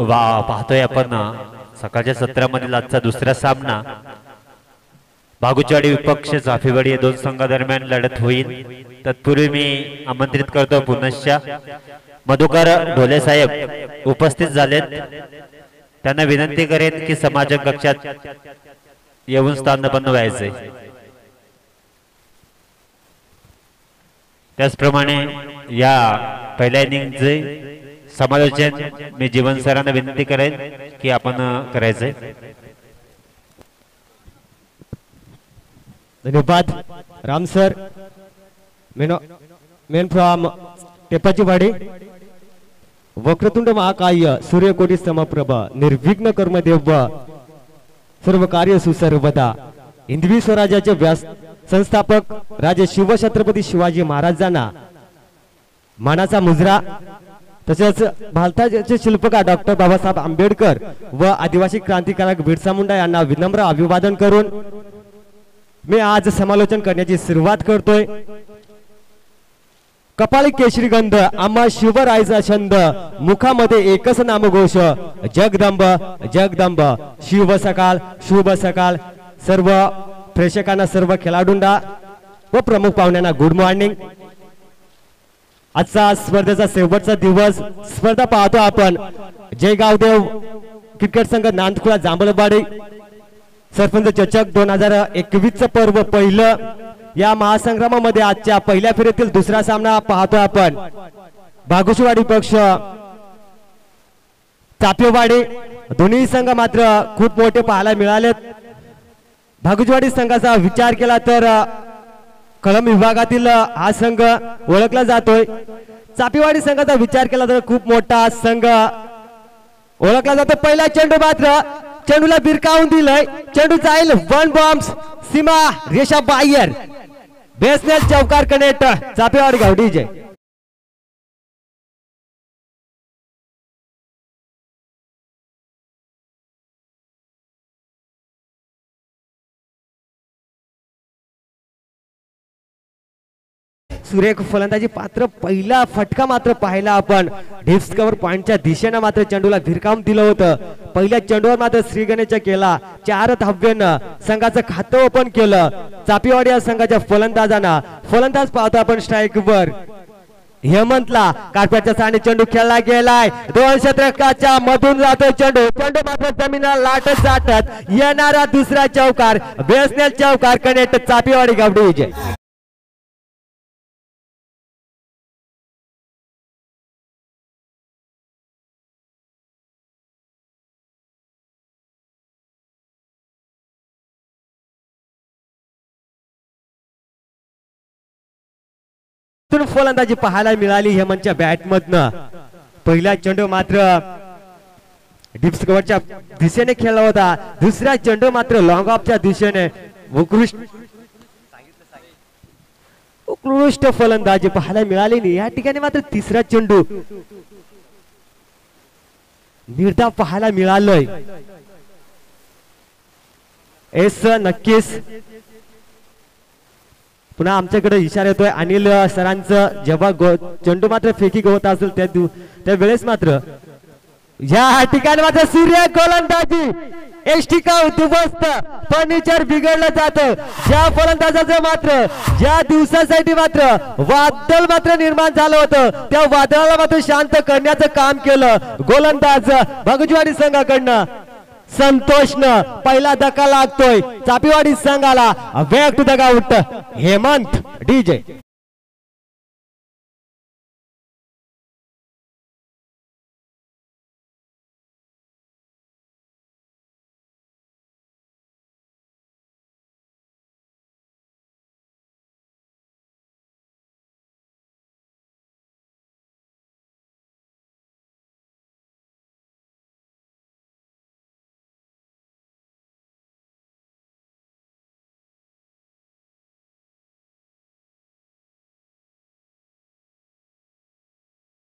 पाहतोय आपण सकाळच्या सत्रामधील आजचा दुसरा सामना बागुचवाडी विपक्ष चाफेवाडी या दोन संघादरम्यान लढत होईल। तत्पूर्वी मी आमंत्रित करतो पुनश्च मधुकर ढोले साहेब उपस्थित झालेत, त्यांना विनंती करेन की समाजक कक्षात येऊन स्थानबद्ध व्हायचे। त्याचप्रमाणे या पहिल्या इनिंगचे समालोचन मी जीवन सरांना विनंती करेन की आपण करायचे। धन्यवाद राम सर। मेन फ्रॉम टेपाचीवाडी। वक्रतुंड महाकाय सूर्यकोटी समप्रभ निर्विघ्न कर्मदेव सर्व कार्य सुसर्वदा। हिंदवी स्वराज्याचे व्यास संस्थापक राजे शिवछत्रपती शिवाजी महाराजांना मानाचा मुजरा, तसेच भारताचे शिल्पकार डॉक्टर बाबासाहेब आंबेडकर व आदिवासी क्रांतिकारक बिरसा मुंडा यांना विनम्र अभिवादन करून मी आज समालोचन करण्याची सुरुवात करतोय। कपाळी केशरी गंध आम्हा शिवरायचा छंद, मुखामध्ये एकच नामघोष जगदंब जगदंब। शिव सकाळ शुभ सकाळ। सर्व प्रेक्षकांना, सर्व खेळाडूंना व प्रमुख पाहुण्यांना गुड मॉर्निंग। आजचा स्पर्धेचा शेवटचा दिवस स्पर्धा पाहतो आपण जय गावदेव क्रिकेट संघ नांदखुळा जांभळवाडी सरपंच चषक 2021 चं पर्व पहिलं। या महासंग्रामामध्ये आजच्या पहिल्या फेरीतील दुसरा सामना पाहतो आपण बागुचवाडी पक्ष चापेवाडी। दोन्ही संघ मात्र खूप मोठे पाहायला मिळालेत। बागुचवाडी संघाचा विचार केला तर कळंब विभागातील हा संघ ओळखला जातोय। चापेवाडी संघाचा विचार केला तर खूप मोठा संघ ओळखला जातो। पहिला चेंडू मात्र चेंडूला भिरकावून दिलंय, चेंडू जाईल वन बॉम्ब्स सीमा रेषा बाहेर। बेसनेल चौकार कनेक्ट चापेवाडी गावडी जय। सुरेख फलंदाजी पात्र पहिला फटका मात्र पाहिला आपण डिस्कवर पॉइंटच्या दिशेने मात्र चेंडूला भिरकावून दिलं होतं। पहिल्या चेंडूवर मात्र श्री गणेश केला 4 धाव्यानं संघाचं खातं ओपन केलं चापेवाडी या संघाच्या फलंदाजांना। फलंदाज पाहतो आपण स्ट्राइक वर हेमंतला कार्पेटच्या साने चेंडू खेळला गेलाय, 2 षटकाच्या मधून जातोय चेंडू, चेंडू मात्र जमिनीला लाटत जाटत येणारा दुसरा चौकार बेसनेल चौकार कनेक्ट चापेवाडी गावडी विजय। फलंदाजी पाहायला मिळाली हेमंतच्या बॅट मधनं। पहिला चेंडू मात्र डिप्स कव्हरच्या दिशेने खेळला होता, दुसरा चेंडू मात्र लॉंग ऑफच्या दिशेने। उत्कृष्ट फलंदाजी पाहायला मिळाली। या ठिकाणी मात्र तिसरा चेंडू निर्धाव पाहायला मिळालोय। एस नक्कीच पुन्हा आमच्याकडे इशारा येतोय अनिल सरांचं, जेव्हा चेंडू मात्र फेकी होत असेल त्या वेळेस मात्र या ठिकाणी मात्र सूर्य गोलंदाजी एष्टिका उद्ध्वस्त फर्निचर बिघडलं जातं। ज्या फलंदाजाचं मात्र ज्या दिवसासाठी मात्र वादळ मात्र निर्माण झालं होतं त्या वादळाला मात्र शांत करण्याचं काम केलं गोलंदाज बागुचवाडी संघाकडनं। संतोषनं पहिला धक्का लागतोय चापेवाडी संघाला। Back to the out Hemant DJ.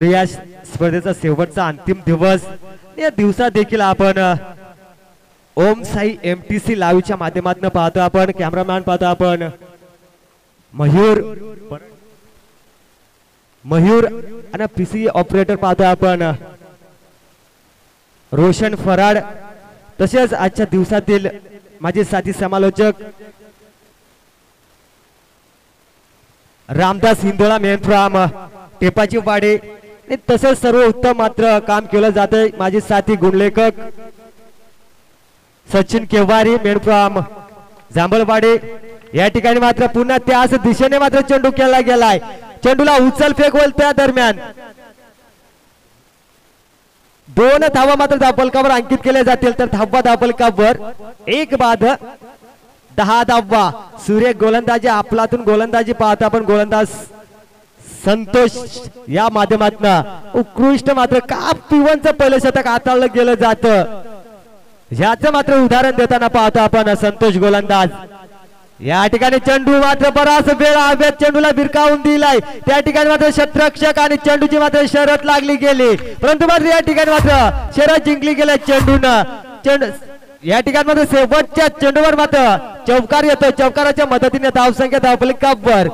या स्पर्धेचा शेवटचा अंतिम दिवस। या दिवसात देखील आपण ओम साई एमटीसी लाईव्हच्या माध्यमातून पाहतो आपण, कॅमेरामॅन पाहतो आपण मयूर आणि पीसी ऑपरेटर पाहतो आपण रोशन फराड तसेच आजच्या दिवसातील माझे साथी समालोचक रामदास हिंदोळा मेन फ्रॉम टेपाची वाडे तसेच सर्व उत्तम मात्र काम केलं जाते माझे साथी गुणलेखक सचिन केवारी मेन फ्रॉम जांभळवाडे या ठिकाणी मात्र पुन्हा त्याच दिशेने मात्र चेंडू केला गेलाय चेंडूला उचल फेक होईल त्या दरम्यान 2 धावा मात्र धावफलकावर अंकित केल्या जातील तर 10वा धावफलकावर 1 बाद 10 धावा सूर्य गोलंदाजी आपलातून गोलंदाजी पाहता आपण गोलंदाज संतोष या माध्यमातून उत्कृष्ट मात्र का पिवनचं पहिलं शतक हाताळलं गेलं जातं याचं मात्र उदाहरण देताना पाहतो आपण संतोष गोलंदाज या ठिकाणी चेंडू मात्र बराच वेळ हवेत चेंडूला भिरकावून दिलाय त्या ठिकाणी मात्र क्षेत्ररक्षक आणि चेंडूची मात्र शर्यत लागली गेली परंतु मात्र या ठिकाणी मात्र शर्यत जिंकली गेली चेंडून या ठिकाणी मात्र शेवटच्या चेंडूवर मात्र चौकार येतो चौकाराच्या मदतीने धावसंख्या धावफलकावर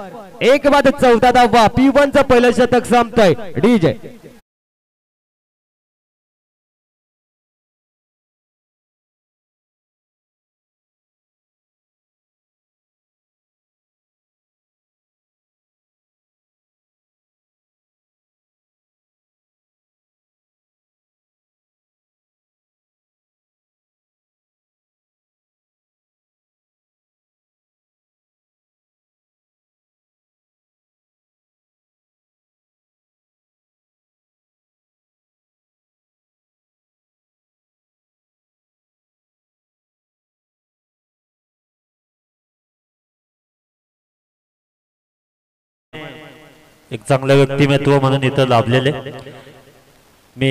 1 बाद 14 धावा P1चं पहिलं शतक संपतंय डीजे एक चांगलं व्यक्तिमत्व म्हणून इथं लाभलेले मी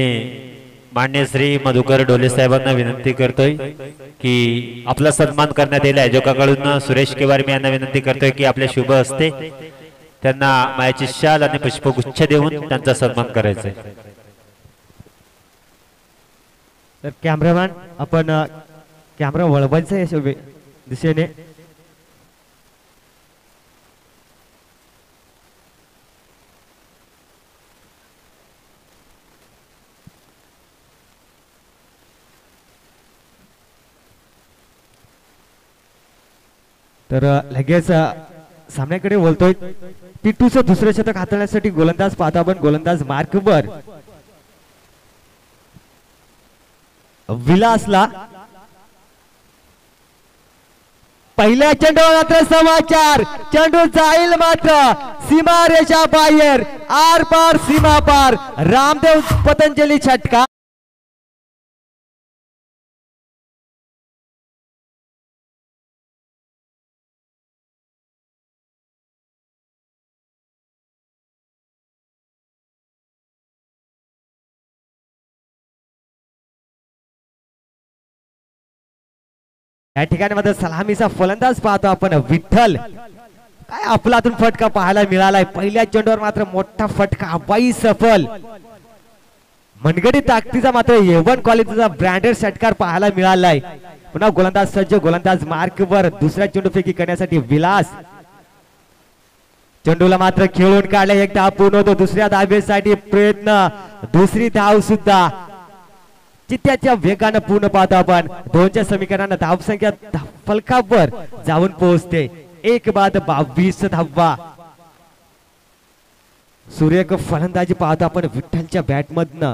मान्य श्री मधुकर डोले साहेबांना विनंती करतोय की आपला सन्मान करण्यात येईल आयोजकाकडून सुरेश केवार मी यांना विनंती करतोय की आपल्या शुभ हस्ते त्यांना मायाची शाल आणि पुष्पगुच्छ देऊन त्यांचा सन्मान करायचा आहे तर कॅमेरामॅन आपण कॅमेरा वळवायचा या दिशेने तर लगेच सामन्याकडे बोलतोय P2चं दुसरं शतक हाताळण्यासाठी गोलंदाज पाहता आपण गोलंदाज मार्कवर विलासला पहिल्या चेंडूवर मात्र समाचार चेंडू जाईल मात्र सीमा रेषा बाहेर आर पार सीमा पार रामदेव पतंजली छटका या ठिकाणी मात्र सलामीचा फलंदाज पाहतो आपण विठ्ठल काय आपलातून फटका पाहायला मिळालाय पहिल्या चेंडूवर मात्र मोठा फटका हवाई सफल मनगडी ताकदीचा मात्र A1 क्वालिटीचा ब्रँडेड षटकार पाहायला मिळालाय पुन्हा गोलंदाज सज्ज गोलंदाज मार्कवर दुसऱ्या चेंडूफेकी करण्यासाठी विलास चेंडूला मात्र खेळून काढले एक धाव पूर्ण होतो दुसऱ्या धावेसाठी प्रयत्न दुसरी धाव सुद्धा चित्त्याच्या वेगानं पूर्ण पाहतो आपण 2च्या समीकरणानं धावसंख्या फलकावर जाऊन पोहोचते 1 बाद 22 धावा सूर्यक फलंदाजी पाहतो आपण विठ्ठलच्या बॅटमधनं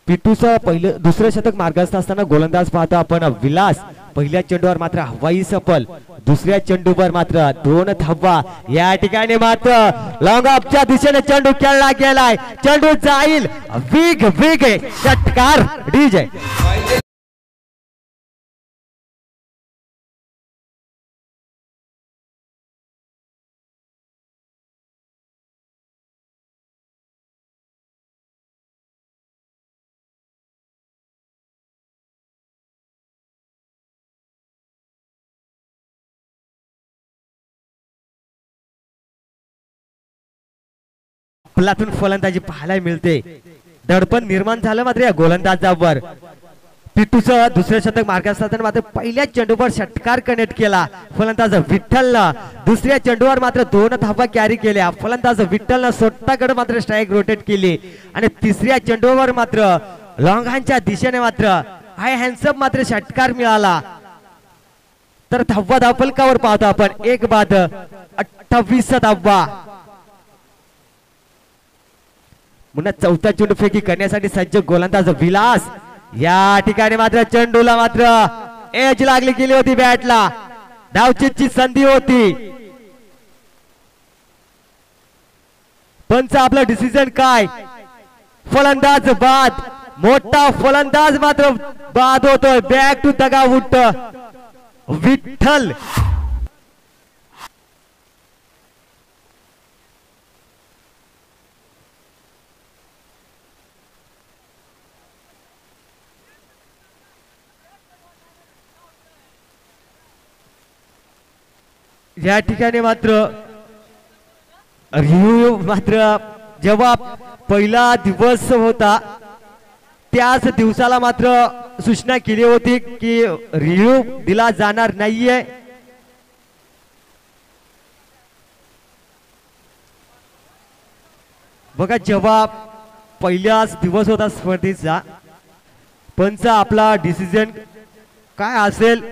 P2चं पहिलं दुसरं शतक मार्गस्थ असताना गोलंदाज पाहतो आपण विलास पहिल्या चेंडूवर मात्र हवाई सफल दुसऱ्या चेंडूवर मात्र 2 धावा या ठिकाणी मात्र लॉंग ऑफच्या दिशेने चेंडू खेळला गेलाय चेंडू जाईल वेग वेग षटकार डीजे आपलातून फलंदाजी पाहायला मिळते दडपण निर्माण झालं मात्र या गोलंदाजावर P2चं दुसरं शतक मार्गात मात्र पहिल्या चेंडूवर षटकार कनेक्ट केला फलंदाज विठ्ठलनं दुसऱ्या चेंडूवर मात्र 2 धावा कॅरी केल्या फलंदाज विठ्ठलनं स्वतःकडे मात्र स्ट्राईक रोटेट केली आणि तिसऱ्या चेंडूवर मात्र लॉंगांच्या दिशेने मात्र हाय हँडसम मात्र षटकार मिळाला. तर 10वा धावफलकावर पाहतो आपण 1 बाद 28 धावा. पुन्हा चौथा चेंडू फेकी करण्यासाठी सज्ज गोलंदाज विलास. या ठिकाणी मात्र चेंडूला मात्र एज लागली गेली होती बॅटला. धावचीची संधी होती. पंच आपलं डिसिजन काय? फलंदाज बाद. मोठा फलंदाज मात्र बाद होतोय. Back to dugout Vitthal. या ठिकाणी मात्र रिव्ह्यू मात्र जेव्हा पहिला दिवस होता त्याच दिवसाला मात्र सूचना केली होती की रिव्ह्यू दिला जाणार नाहीये. बघा जेव्हा पहिलाच दिवस होता स्पर्धेचा पंच आपला डिसिजन काय असेल.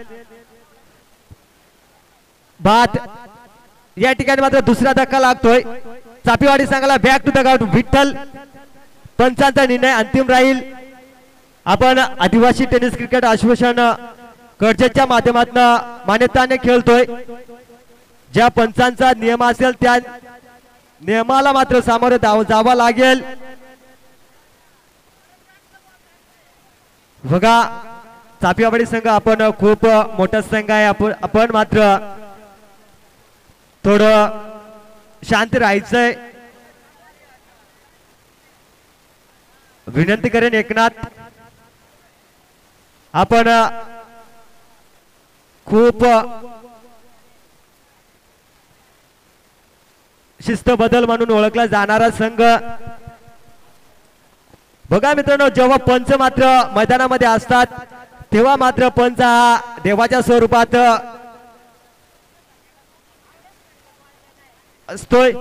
बाद. या ठिकाणी मात्र दुसरा धक्का लागतोय. चापीवाडी संघाला बॅक टू दगावट विठ्ठल. पंचांचा निर्णय अंतिम राहील. आपण आदिवासी टेनिस क्रिकेट असोसिएशन कर्जतच्या माध्यमातून मान्यताने खेळतोय. ज्या पंचांचा नियम असेल त्या नियमाला मात्र सामोरे जावं लागेल. बघा चापीवाडी संघ आपण खूप मोठा संघ आहे. आपण मात्र थोडं शांत राहायचंय. विनंती करेन एकनाथ आपण खूप शिस्तबद्दल म्हणून ओळखला जाणारा संघ. बघा मित्रांनो जेव्हा पंच मात्र मैदानामध्ये असतात तेव्हा मात्र पंच हा देवाच्या स्वरूपात असतोय.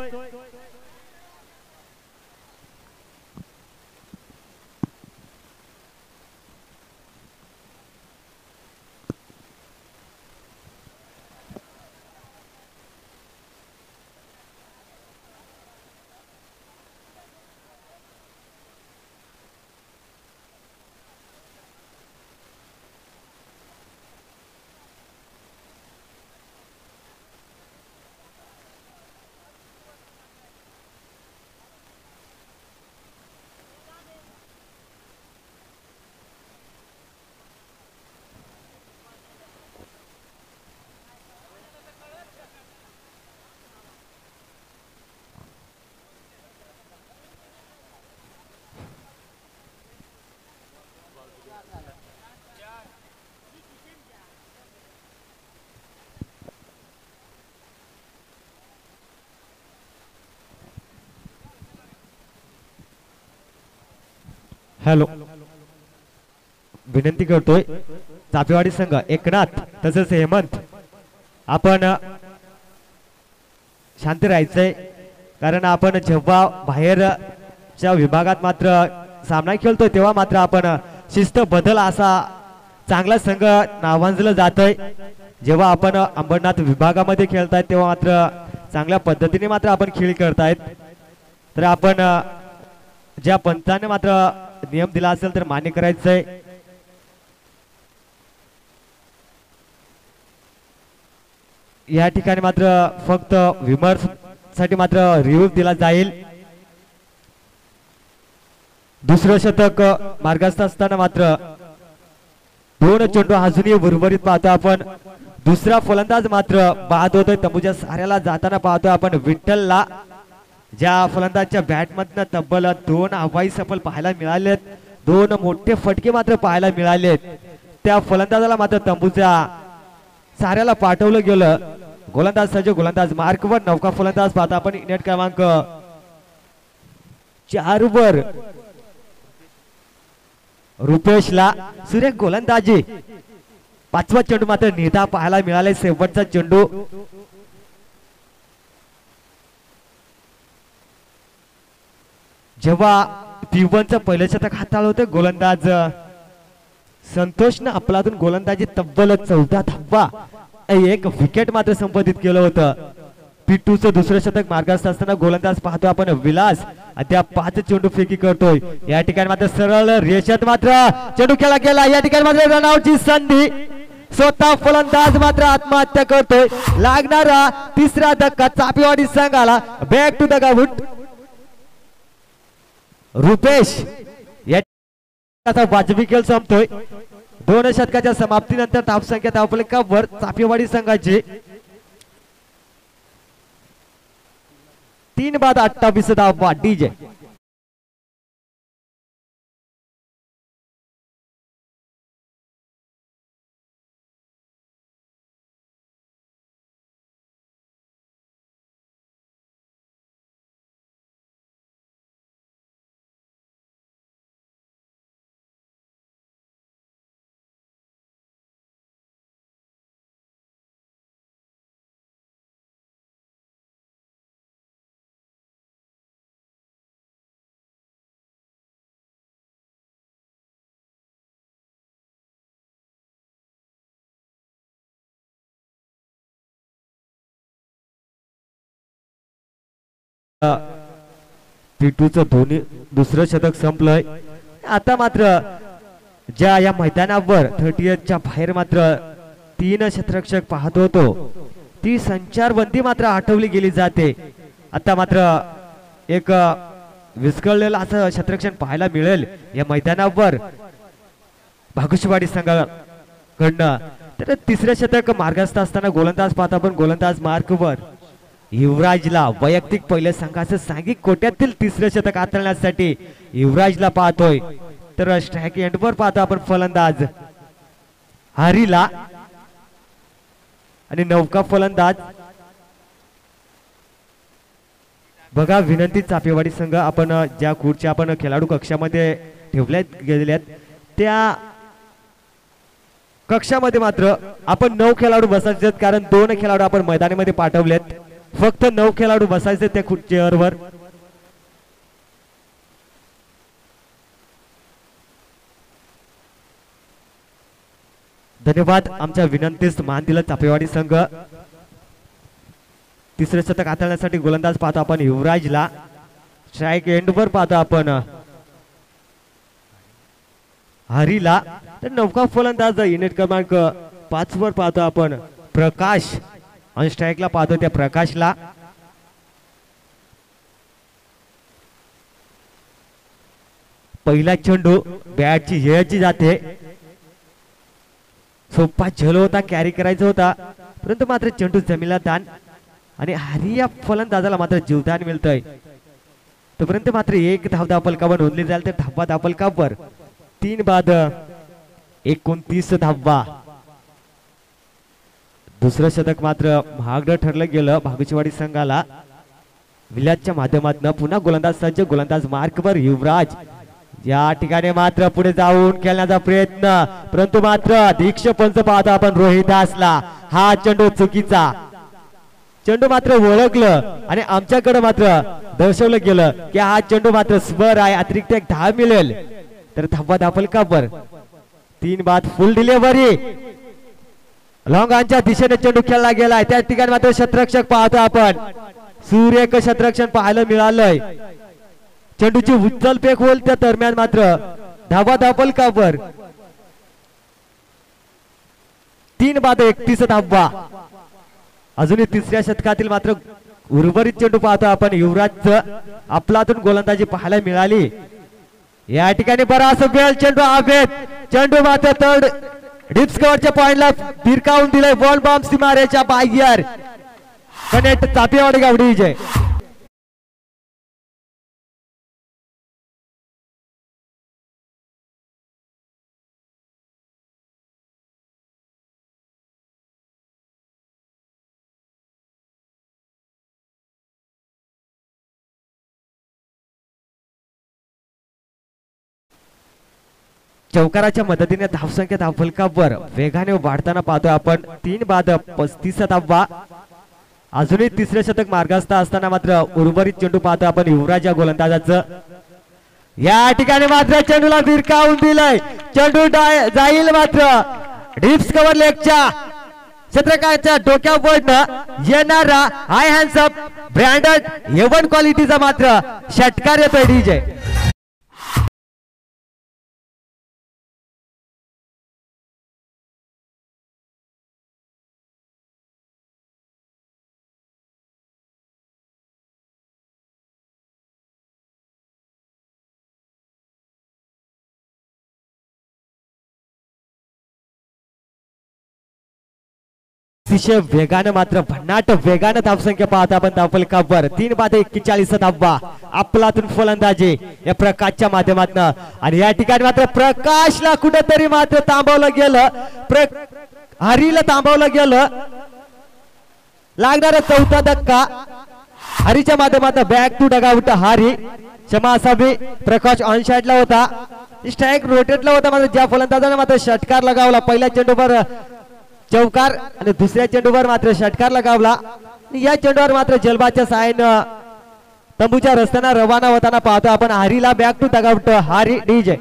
हॅलो विनंती करतोय चापेवाडी संघ एकनाथ तसेच हेमंत आपण शांत राहायचंय. कारण आपण जेव्हा बाहेरच्या विभागात मात्र सामना खेळतोय तेव्हा मात्र आपण शिस्त बदल असा चांगला संघ नावाजलं जातोय. जेव्हा आपण अंबरनाथ विभागामध्ये खेळतायत तेव्हा मात्र चांगल्या पद्धतीने मात्र आपण खेळ करतायत. तर आपण ज्या पंचाने मात्र नियम दिला असेल तर मान्य करायचंय. या ठिकाणी मात्र फक्त विमर्श साठी मात्र रिव्ह्यू दिला जाईल. दुसरं शतक मार्गस्थ असताना मात्र 2 चेंडू अजूनही उर्वरित पाहतो आपण. दुसरा फलंदाज मात्र बाद होतोय. तंबूच्या साऱ्याला जाताना पाहतोय आपण विठ्ठलला. ज्या फलंदाजच्या बॅट मधनं तब्बल 2 हवाई सफल पाहायला मिळालेत. 2 मोठे फटके मात्र पाहायला मिळालेत. त्या फलंदाजाला मात्र तंबूच्या साऱ्याला पाठवलं गेलं. गोलंदाज सज्ज गोलंदाज मार्कवर नौका फलंदाज पाहता आपण नेट क्रमांक 4 वर रुपेशला सुरेख गोलंदाजी. 5वा चेंडू मात्र निधा पाहायला मिळाले. शेवटचा चेंडू जेव्हा स्टीव्हनचं पहिलं शतक हाताळलं होतं गोलंदाज संतोषनं आपलातून गोलंदाजी तब्बल 14 धावा एक विकेट मात्र संपादित केलं होतं. पिट्टूचं दुसरं शतक मार्गास्त असताना गोलंदाज पाहतो आपण विलास अद्याप 5 चेंडू फेकी करतोय. या ठिकाणी मात्र सरळ रेषेत मात्र चेंडू खेळला गेला. या ठिकाणी मात्र रनआउटची संधी. स्वतः फलंदाज मात्र आत्महत्या करतोय. लागणारा तिसरा धक्का चापेवाडी संघाला. Back to the ground. Rupesh या वाजवी खेळ संपतोय. 2 षटकाच्या समाप्तीनंतर धावसंख्या धावफलकावर चापेवाडी संघाची 3 बाद 28 धावा. डीजे पिटूचं दुसरं शतक संपलंय. आता मात्र ज्या या मैदानावर 38च्या बाहेर मात्र 3 क्षेत्ररक्षक पाहत होतो ती संचारबंदी मात्र हटवली गेली जाते. आता मात्र एक विस्कळलेलं असं क्षेत्ररक्षण पाहायला मिळेल या मैदानावर भागुशवाडी संघाकडनं. तर तिसरं शतक मार्गस्थ असताना गोलंदाज पाहता आपण गोलंदाज मार्कवर युवराजला वैयक्तिक पहिल्या संघाचं सांघिक कोट्यातील तिसरं शतक हाताळण्यासाठी युवराजला पाहतोय. तर स्ट्राइक एंडवर पाहतो आपण फलंदाज हरीला आणि नौका फलंदाज. बघा विनंती चापेवाडी संघ आपण ज्या खुर्च्या आपण खेळाडू कक्षामध्ये ठेवल्यात गेलेल्यात त्या कक्षामध्ये मात्र आपण 9 खेळाडू बसायचे कारण 2 खेळाडू आपण मैदानामध्ये पाठवलेत. फक्त 9 खेळाडू बसायचे त्या चेअरवर. धन्यवाद. आमच्या विनंतीस मान दिला चापेवाडी संघ. तिसरे शतक हाताळण्यासाठी गोलंदाज पाहतो आपण युवराजला. स्ट्राइक एंडवर पाहतो आपण हरीला. तर नौका फलंदाज युनिट क्रमांक 5 वर पाहतो आपण प्रकाश आणि स्ट्राइकला पाहतो त्या प्रकाशला. पहिला चेंडू बॅटची हेळची जाते. सोपा झेल होता, कॅरी करायचा होता परंतु मात्र चेंडू जमिनीला दान आणि हरी या फलंदाजाला मात्र जीवदान मिळतंय. तोपर्यंत मात्र 1 धाव धावफलकावर नोंदली जाईल तर धावा धावफलकावर 3 बाद 29 धावा. दुसरं शतक मात्र महागडं ठरलं गेलं भागुचवाडी संघाला. विलासच्या माध्यमातून पुन्हा गोलंदाज सज्ज. गोलंदाज मार्कवर युवराज. या ठिकाणी मात्र पुढे जाऊन खेळण्याचा प्रयत्न परंतु मात्र दीक्ष पंच पाहतो आपण रोहिदासला. हा चेंडू चुकीचा. चेंडू मात्र ओळखलं आणि आमच्याकडे मात्र दर्शवलं गेलं की हा चेंडू मात्र स्वर आहे. अतिरिक्त 1 धाव मिळेल तर धावा धावफलकावर 3 बाद. फुल डिलिव्हरी लॉंगांच्या दिशेने चेंडू खेळला गेलाय. त्या ठिकाणी मात्र क्षेत्ररक्षक पाहतो आपण. सूर्यक क्षेत्ररक्षण पाहायला मिळालंय. चेंडूची उचल फेक होईल त्या दरम्यान मात्र धावा धावफलकावर 3 बाद 31 धावा. अजूनही तिसऱ्या शतकातील मात्र उर्वरित चेंडू पाहतो आपण युवराजचं आपलातून गोलंदाजी पाहायला मिळाली. या ठिकाणी बराच वेळ चेंडू आवेत. चेंडू मात्र थर्ड डिप्स कव्हरच्या पॉइंटला भिरकावून दिलाय. बॉल बॉम्ब सीमारेच्या बाहेर कनेक्ट चापेवाडी गावडी विजय. चौकाराच्या मदतीने धावसंख्या धावफलकावर वेगाने वाढताना पाहतोय आपण. 3 बाद 35 धावा. अजूनही तिसरे शतक मार्गस्थ असताना मात्र उर्वरित चेंडू पाहतो आपण युवराज या गोलंदाजाचं. या ठिकाणी मात्र चेंडूला भिरकावून दिलंय. चेंडू जाईल मात्र डिप्स कव्हर लेगच्या क्षेत्रकाच्या डोक्यावर येणारा हाय हँड्स अप ब्रँडेड एवन क्वालिटीचा मात्र षटकार येतोय डीजे. अतिशय वेगानं मात्र भन्नाट वेगानं धावसंख्या पाहता आपण धावफलकावर 3 बाद 41 धावा आपलातून फलंदाजी या प्रकाशच्या माध्यमातून. आणि या ठिकाणी मात्र प्रकाशला कुठेतरी मात्र थांबवलं गेलं. हरीला थांबवलं गेलं. लागणारा चौथा धक्का हरीच्या माध्यमातून बॅक टू डगआउट. हरी क्षमा असावी प्रकाश ऑन साइडला होता. स्ट्राइक रोटेटला होता मात्र ज्या फलंदाजाने मात्र षटकार लगावला पहिल्या चेंडूवर चौकार आणि दुसऱ्या चेंडूवर मात्र षटकार लगावला. या चेंडूवर मात्र जलबाच्या साहाय्यानं तंबूच्या रस्त्यानं रवाना होताना पाहतो आपण हरीला back to dugout. Hari DJ.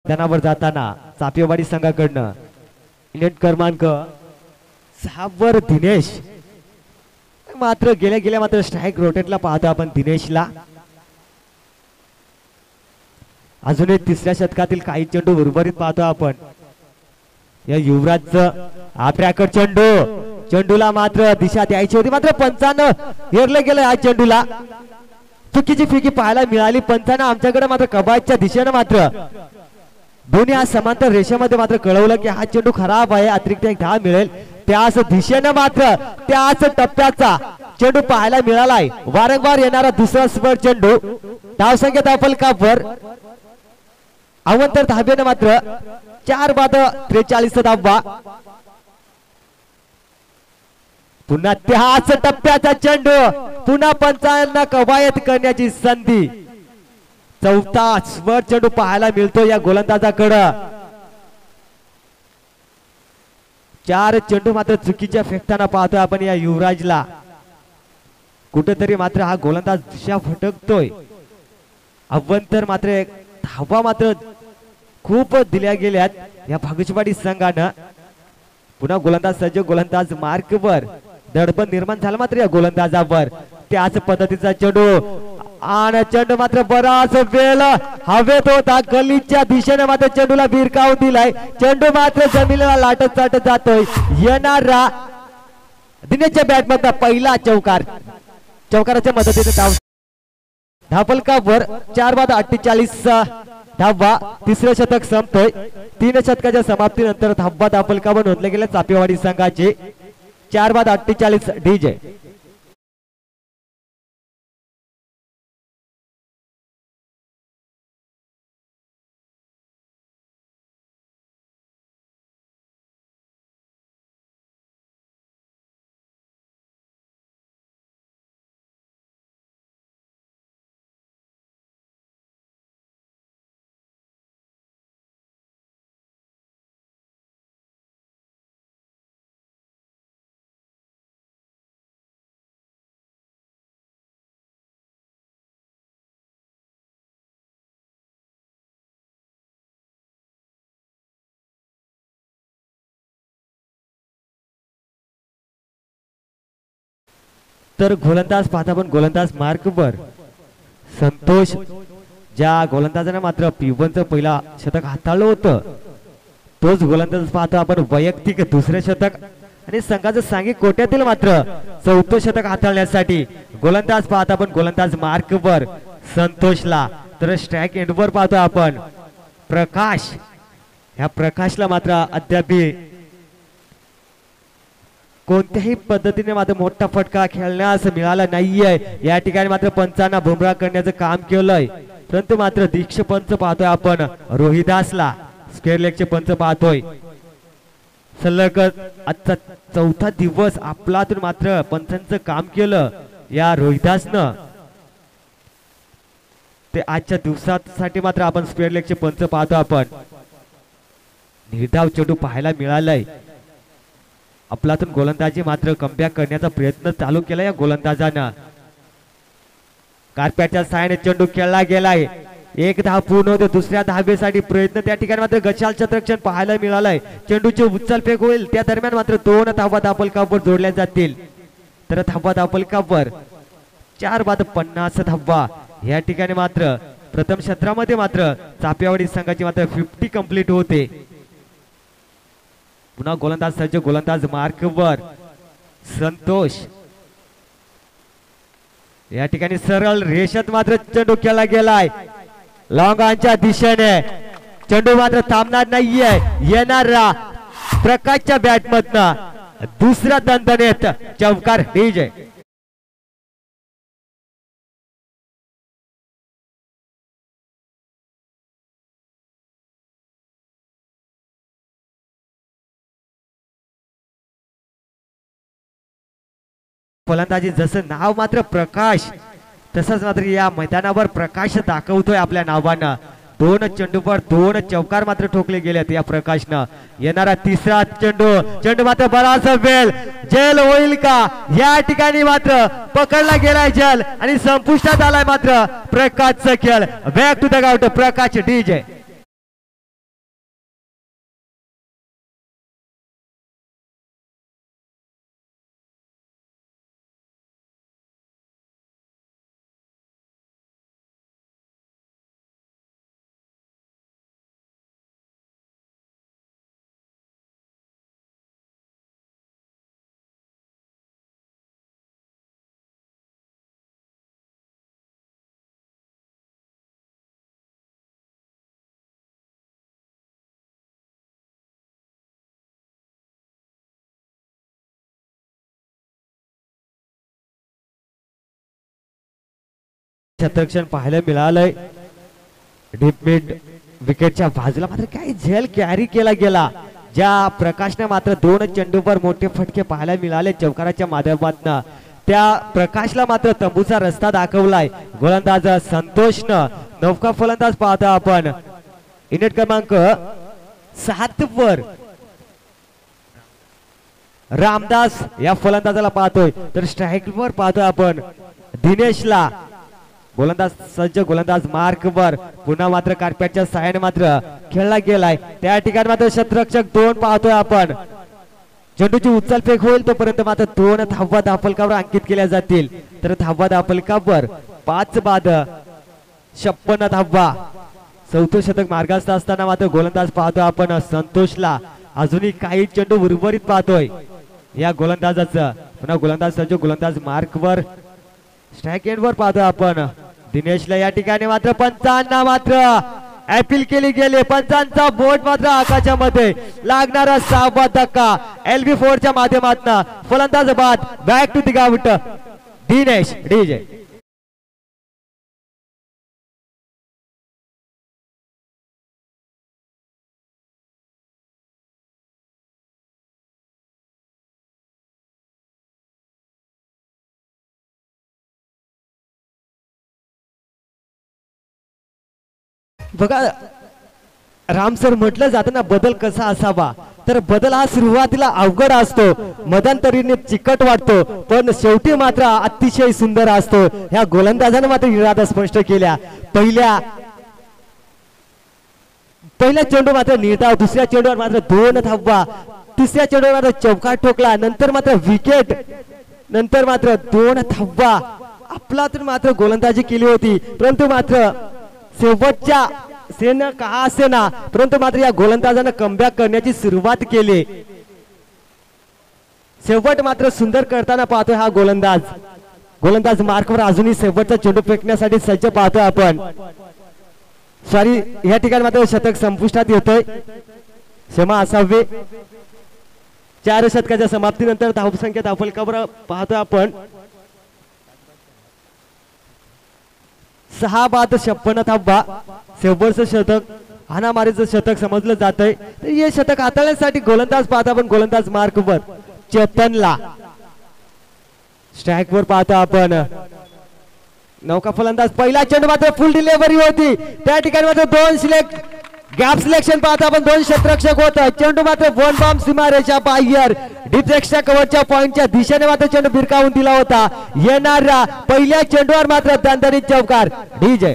मैदानावर जाताना चापेवाडी संघाकडनं इनिंग क्रमांक 6 वर दिनेश मात्र गेल्या मात्र स्ट्राइक रोटेटला पाहतो आपण दिनेशला. अजूनही तिसऱ्या शतकातील काही चेंडू उर्वरित पाहतो आपण. या युवराजचं आपल्याकडे चेंडूला मात्र दिशा द्यायची होती मात्र पंचानं हेरलं गेलं. या चेंडूला चुकीची फिकी पाहायला मिळाली. पंचानं आमच्याकडे मात्र कबायतच्या दिशेनं मात्र दोन्ही हा समांतर रेषेमध्ये मात्र कळवलं की हा चेंडू खराब आहे. अतिरिक्त एक धाव मिळेल. त्याच दिशेनं मात्र त्याच टप्प्याचा चेंडू पाहायला मिळालाय. वारंवार येणारा दुसरा स्वर चेंडू धावसंख्या धावफलकावर अवंतर धाब्यानं मात्र 4 बाद 43 धावा. पुन्हा त्याच टप्प्याचा चेंडू पुन्हा पंचांना कवायत करण्याची संधी. चौथा स्वर चेंडू पाहायला मिळतो या गोलंदाजाकडं. 4 चेंडू मात्र चुकीच्या फेकताना पाहतोय आपण या युवराजला. कुठेतरी मात्र हा गोलंदाज दिशा भटकतोय. अवंतर मात्र धावा मात्र खूप दिल्या गेल्यात या भागुचवाडी संघानं. पुन्हा गोलंदाज सज्ज गोलंदाज मार्कवर दडपण निर्माण झालं मात्र या गोलंदाजावर. त्याच पद्धतीचा चेंडू आणि चेंडू मात्र बराच वेळ हवेत होता. गलीच्या दिशेने मात्र चेंडूला भिरकावून दिलाय. चेंडू मात्र जमिनीला लाटत चाटत जातोय. येणारा दिनेशच्या बॅट मधला पहिला चौकार. चौकाराच्या मदतीने धावफलकावर 4 बाद 48 धावा. तिसरं शतक संपतोय. 3 शतकाच्या समाप्तीनंतर धावा धावफलकावर नोंदले गेले चापेवाडी संघाचे. 4 बाद 48 डीजे. तर गोलंदाज पाहता पण गोलंदाज मार्कवर संतोष. ज्या गोलंदाजाने मात्र P1चं पहिला शतक हाताळलं होतं तोच गोलंदाज पाहतो आपण वैयक्तिक दुसरे शतक आणि संघाचं सांघिक कोट्यातील मात्र 4थं शतक हाताळण्यासाठी गोलंदाज पाहता आपण गोलंदाज मार्कवर संतोषला. तर स्ट्राइक एंडवर पाहतो आपण प्रकाश. ह्या प्रकाशला मात्र अद्याप कोणत्याही पद्धतीने मात्र मोठा फटका खेळण्यास मिळाला नाहीये. या ठिकाणी मात्र पंचांना बुमराह करण्याचं काम केलंय. परंतु मात्र दीक्ष पंच पाहतोय आपण रोहिदासला स्क्वेअर लेगचे पंच पाहतोय. सलग आजचा चौथा दिवस आपलातून मात्र पंचांचं काम केलं या रोहिदासनं. ते आजच्या दिवसासाठी मात्र आपण स्क्वेअर लेगचे पंच पाहतो. आपण निर्धाव चेंडू पाहायला मिळालाय. आपलातून गोलंदाजी मात्र कमबॅक करण्याचा प्रयत्न चालू केला या गोलंदाजानं. कार्प्याच्या साहाय्याने चेंडू खेळला गेलाय. एक धाव पूर्ण होते. दुसऱ्या धावेसाठी प्रयत्न त्या ठिकाणी मात्र गशाल क्षेत्ररक्षण पाहायला मिळालंय. चेंडूची उचल फेक होईल त्या दरम्यान मात्र 2 धावा धापलकावर जोडल्या जातील. तर धावा धापलकावर 4 बाद 50 धावा. या ठिकाणी मात्र प्रथम क्षेत्रामध्ये मात्र चापेवाडी संघाची मात्र 50 कंप्लीट होते. पुन्हा गोलंदाज सज्ज. गोलंदाज मार्कवर संतोष. या ठिकाणी सरळ रेषेत मात्र चेंडू खेळला गेलाय लॉंगांच्या दिशेने. चेंडू मात्र थांबणार नाहीये. येणारा प्रकाशच्या बॅट मधनं दुसरा दणदणीत चौकार डीजे. फलंदाजी जसं नाव मात्र प्रकाश तसंच मात्र या मैदानावर प्रकाश दाखवतोय आपल्या नावानं. 2 चेंडूवर 2 चौकार मात्र ठोकले गेलेत या प्रकाशनं. येणारा तिसरा चेंडू मात्र बराच वेळ जेल होईल का या ठिकाणी मात्र पकडला गेलाय जेल आणि संपुष्टात आलाय मात्र प्रकाशचा खेळ. Back to the gout Prakash DJ. क्षेत्ररक्षण पाहायला मिळालंय. डीप मिड विकेटच्या बाजूला मात्र काही झेल कॅरी केला गेला. ज्या प्रकाशने मात्र 2 चेंडूवर मोठे फटके पाहायला मिळाले चौकाराच्या माध्यमातून त्या प्रकाशला मात्र तंबूचा रस्ता दाखवलाय गोलंदाज संतोषनं. नौका फलंदाज पाहतो आपण युनिट क्रमांक 7 वर रामदास या फलंदाजाला पाहतोय. तर स्ट्राईक वर पाहतोय आपण दिनेशला. गोलंदाज सज्ज. गोलंदाज मार्कवर. पुन्हा मात्र कार्पेटच्या साहाय्याने मात्र खेळला गेलाय. त्या ठिकाणी मात्र क्षेत्ररक्षक 2 पाहतोय आपण. चेंडूची उचल फेक होईल तोपर्यंत मात्र 2 धावा धापलकावर अंकित केल्या जातील. तर धावा धापलकावर 5 बाद 56 धावा. 4थं शतक मार्गास्थ असताना मात्र गोलंदाज पाहतोय आपण संतोषला. अजूनही काही चेंडू उर्वरित पाहतोय या गोलंदाजाचं. पुन्हा गोलंदाज सज्ज. गोलंदाज मार्कवर. स्ट्राईक एंड वर पाहतोय आपण दिनेशला. या ठिकाणी मात्र पंचांना मात्र अपील केली गेली. पंचांचा बोट मात्र आकाशामध्ये लागणारा 6वा धक्का LB4 च्या माध्यमातून फलंदाज बाद. Back to the gout Dinesh DJ. बघा राम सर म्हटलं जातं ना बदल कसा असावा. तर बदल हा सुरुवातीला अवघड असतो. मध्यंतरीने चिकट वाटतो पण शेवटी मात्र अतिशय सुंदर असतो. ह्या गोलंदाजाने मात्र इरादा स्पष्ट केल्या. पहिल्या चेंडू मात्र निर्धाव. दुसऱ्या चेंडूवर मात्र 2 धावा. तिसऱ्या चेंडूवर मात्र चौकार ठोकला. नंतर मात्र विकेट. नंतर मात्र 2 धावा. आपला तर मात्र गोलंदाजी केली होती परंतु मात्र शेवटच्या सेना का असेना परंतु मात्र या गोलंदाजानं कमबॅक करण्याची सुरुवात केली. शेवट मात्र सुंदर करताना पाहतोय हा गोलंदाज. गोलंदाज मार्कवर अजूनही शेवटचा चेंडू फेकण्यासाठी सज्ज पाहतोय आपण. सॉरी या ठिकाणी मात्र शतक संपुष्टात येतोय. क्षमा असावे. 4 षटकाच्या समाप्तीनंतर धावसंख्या धावफलकावर पाहतोय आपण 6 बाद 56 धावा. शेवटचं शतक हाणामारीचं शतक समजलं जातंय. हे शतक हाताळण्यासाठी गोलंदाज पाहता आपण गोलंदाज मार्कवर चेतनला. स्ट्राईक वर पाहता आपण नौका फलंदाज. पहिला चेंडू मात्र फुल डिलिव्हरी होती. त्या ठिकाणी मात्र 2 गॅप सिलेक्शन पाहता आपण 2 क्षेत्ररक्षक होत. चेंडू मात्र 1 बॉम्ब सीमारेषा बाहेर डीप एक्स्ट्रा कव्हरच्या पॉइंटच्या दिशेने मात्र चेंडू भिरकावून दिला होता. येणाऱ्या पहिल्या चेंडूवर मात्र दणदणीत चौकार. डीजे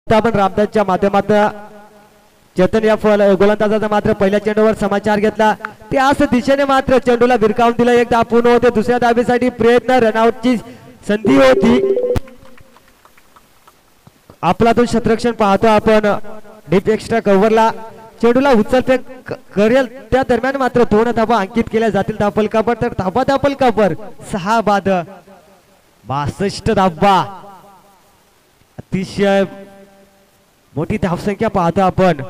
आपण रामदासच्या माध्यमातून चेतन या गोलंदाजाचा मात्र पहिल्या चेंडूवर समाचार घेतला. त्याच दिशेने मात्र चेंडूला भिरकावून दिला. एक धाव पूर्ण होते. दुसऱ्या धावेसाठी प्रयत्न रनआउटची संधी होती. आपलातून क्षेत्ररक्षण पाहतो आपण डीप एक्स्ट्रा कव्हरला. चेंडूला उचलफेक करेल त्या दरम्यान मात्र 2 धावा अंकित केल्या जातील धावफलकावर. तर धावा धावफलकावर 6 बाद 62 धावा. अतिशय मोठी धावसंख्या पाहतो आपण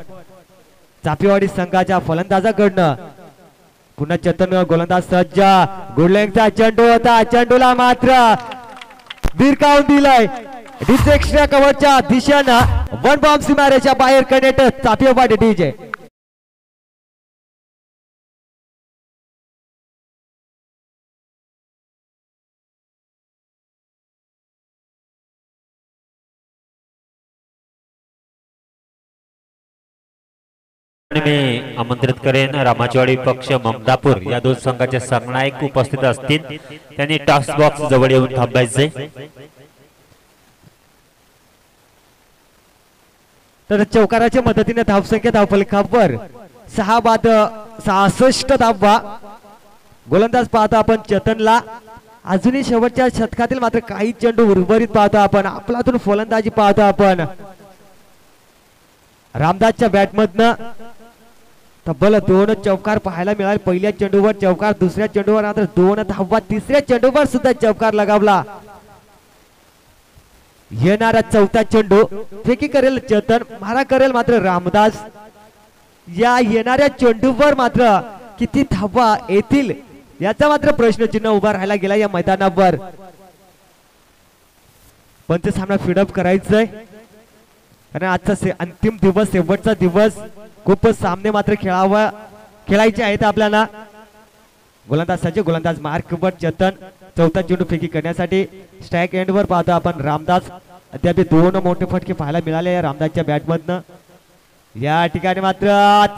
चापेवाडी संघाच्या फलंदाजाकडनं. पुन्हा चेतन गोलंदाज सज्ज. गुडलेंगचा चेंडू होता. चेंडूला मात्र भिरकावून दिलाय डीप एक्स्ट्रा कव्हरच्या दिशेनं 1 बॉम्ब सीमारेषा बाहेर कनेक्ट चापेवाडी. डीजे मी आमंत्रित करेन रामाचवाडी पक्ष ममदापूर या 2 संघाचे संघनायक उपस्थित असतील. त्यांनी टॉस बॉक्स जवळ येऊन थांबायचे. तर चौकाराच्या मदतीने धावसंख्या धावफलकावर 6 बाद 66 धावा. गोलंदाज पाहतो आपण चेतनला. अजूनही शेवटच्या शतकातील मात्र काही चेंडू उर्वरित पाहतो आपण. आपलातून फलंदाजी पाहतो आपण रामदासच्या बॅटमधनं. तब्बल 2 चौकार पाहायला मिळाले. पहिल्या चेंडूवर चौकार. दुसऱ्या चेंडूवर मात्र 2 धावा. तिसऱ्या चेंडूवर सुद्धा चौकार लगावला. येणारा चौथा चेंडू फेकी करेल चेतन. मारा करेल मात्र रामदास. या येणाऱ्या चेंडूवर मात्र किती धावा येतील याचा मात्र प्रश्नचिन्ह उभा राहायला गेला या मैदानावर. पंच सामना फीडअप करायचंय कारण आजचा अंतिम दिवस शेवटचा दिवस. खूप सामने मात्र खेळायचे आहेत आपल्याला. गोलंदाज सज्ज. गोलंदाज मार्कवर चेतन. चौथा चेंडू फेकी करण्यासाठी स्ट्राईक एंडवर पाहतो आपण रामदास. अद्याप 2 मोठे फटके पाहायला मिळाले या रामदासच्या बॅटमधनं. या ठिकाणी मात्र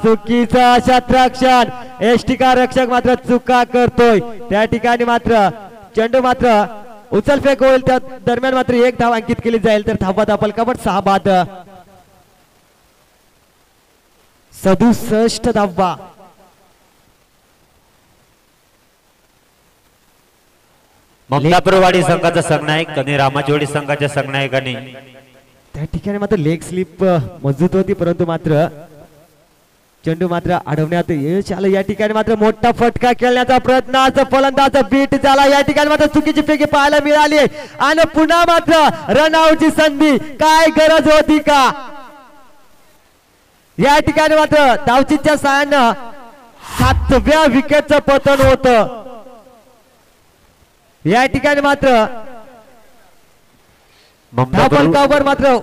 चुकीचं क्षेत्ररक्षण. एष्टिका रक्षक मात्र चुका करतोय. त्या ठिकाणी मात्र चेंडू मात्र उचलफेक होईल. त्या दरम्यान मात्र 1 धाव अंकित केली जाईल. तर धावा धावफलकावर 6 बाद 67 धावा. ममदापूरवाडी संघाचा संघनायक आणि रामाचवाडी संघाच्या संघनायकांनी त्या ठिकाणी मात्र लेग स्लिप मजबूत होती परंतु मात्र चेंडू मात्र अडवण्यात यश आलं. या ठिकाणी मात्र मोठा फटका खेळण्याचा प्रयत्न. फलंदाज बीट झाला. या ठिकाणी मात्र चुकीची फेकी पाहायला मिळाली आणि पुन्हा मात्र रनआउटची संधी. काय गरज होती का? या ठिकाणी मात्र धावचीच्या साहाय्यानं 7व्या विकेटचं पतन होतं. या ठिकाणी मात्र धावफलकावर मात्र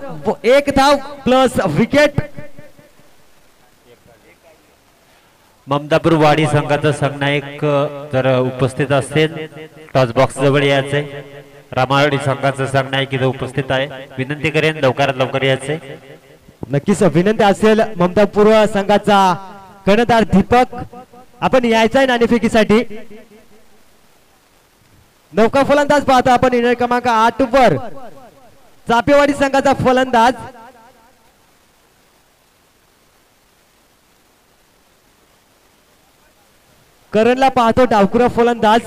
1 धाव प्लस विकेट. ममदापूरवाडी संघाचा संघनायक जर उपस्थित असेल टॉस बॉक्स जवळ यायचे. रामावाडी संघाचा संघनायक इथे उपस्थित आहे. विनंती करेन लवकरात लवकर यायचे. नक्कीच विनंती असेल. ममदापूर संघाचा कर्णधार दीपक आपण यायचा आहे नाणेफेकीसाठी. नौका फलंदाज पाहतो आपण इनिंग क्रमांक 8 वर चापेवाडी संघाचा फलंदाज करणला पाहतो डावकुरा फलंदाज.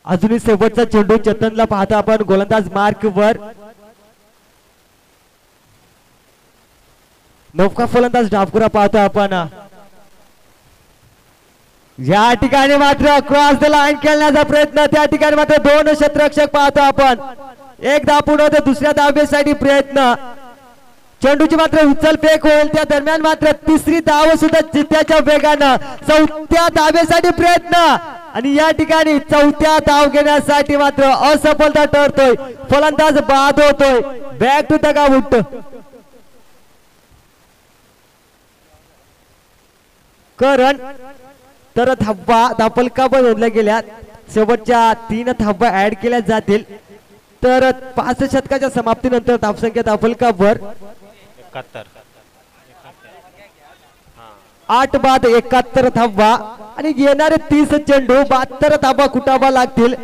अजूनही शेवटचा चेंडू चेतनला पाहतो आपण गोलंदाज मार्क वर. नौका फलंदाज डावकुरा पाहतो आपण. या ठिकाणी मात्र क्रॉस द लाईन खेळण्याचा प्रयत्न, त्या ठिकाणी मात्र दोन क्षेत्ररक्षक पाहतो आपण. एक धाव पुढे होते, दुसऱ्या धावेसाठी प्रयत्न, चेंडूची मात्र उचल फेक होईल. त्या दरम्यान मात्र तिसरी धाव सुद्धा जित्याच्या वेगानं, चौथ्या धावेसाठी प्रयत्न आणि या ठिकाणी चौथ्या धाव घेण्यासाठी मात्र असफलता ठरतोय. फलंदाज बाद होतोय. Back to the ground. Karan तर धापलका बदलल्या गेल्या, शेवटच्या 3 धावा ऍड केल्या जातील. तर 5 षटकाच्या समाप्तीनंतर धावसंख्या धापलकावर 8 बाद 71 धावा आणि येणारे 30 चेंडू 72 धावा कुटावा लागतील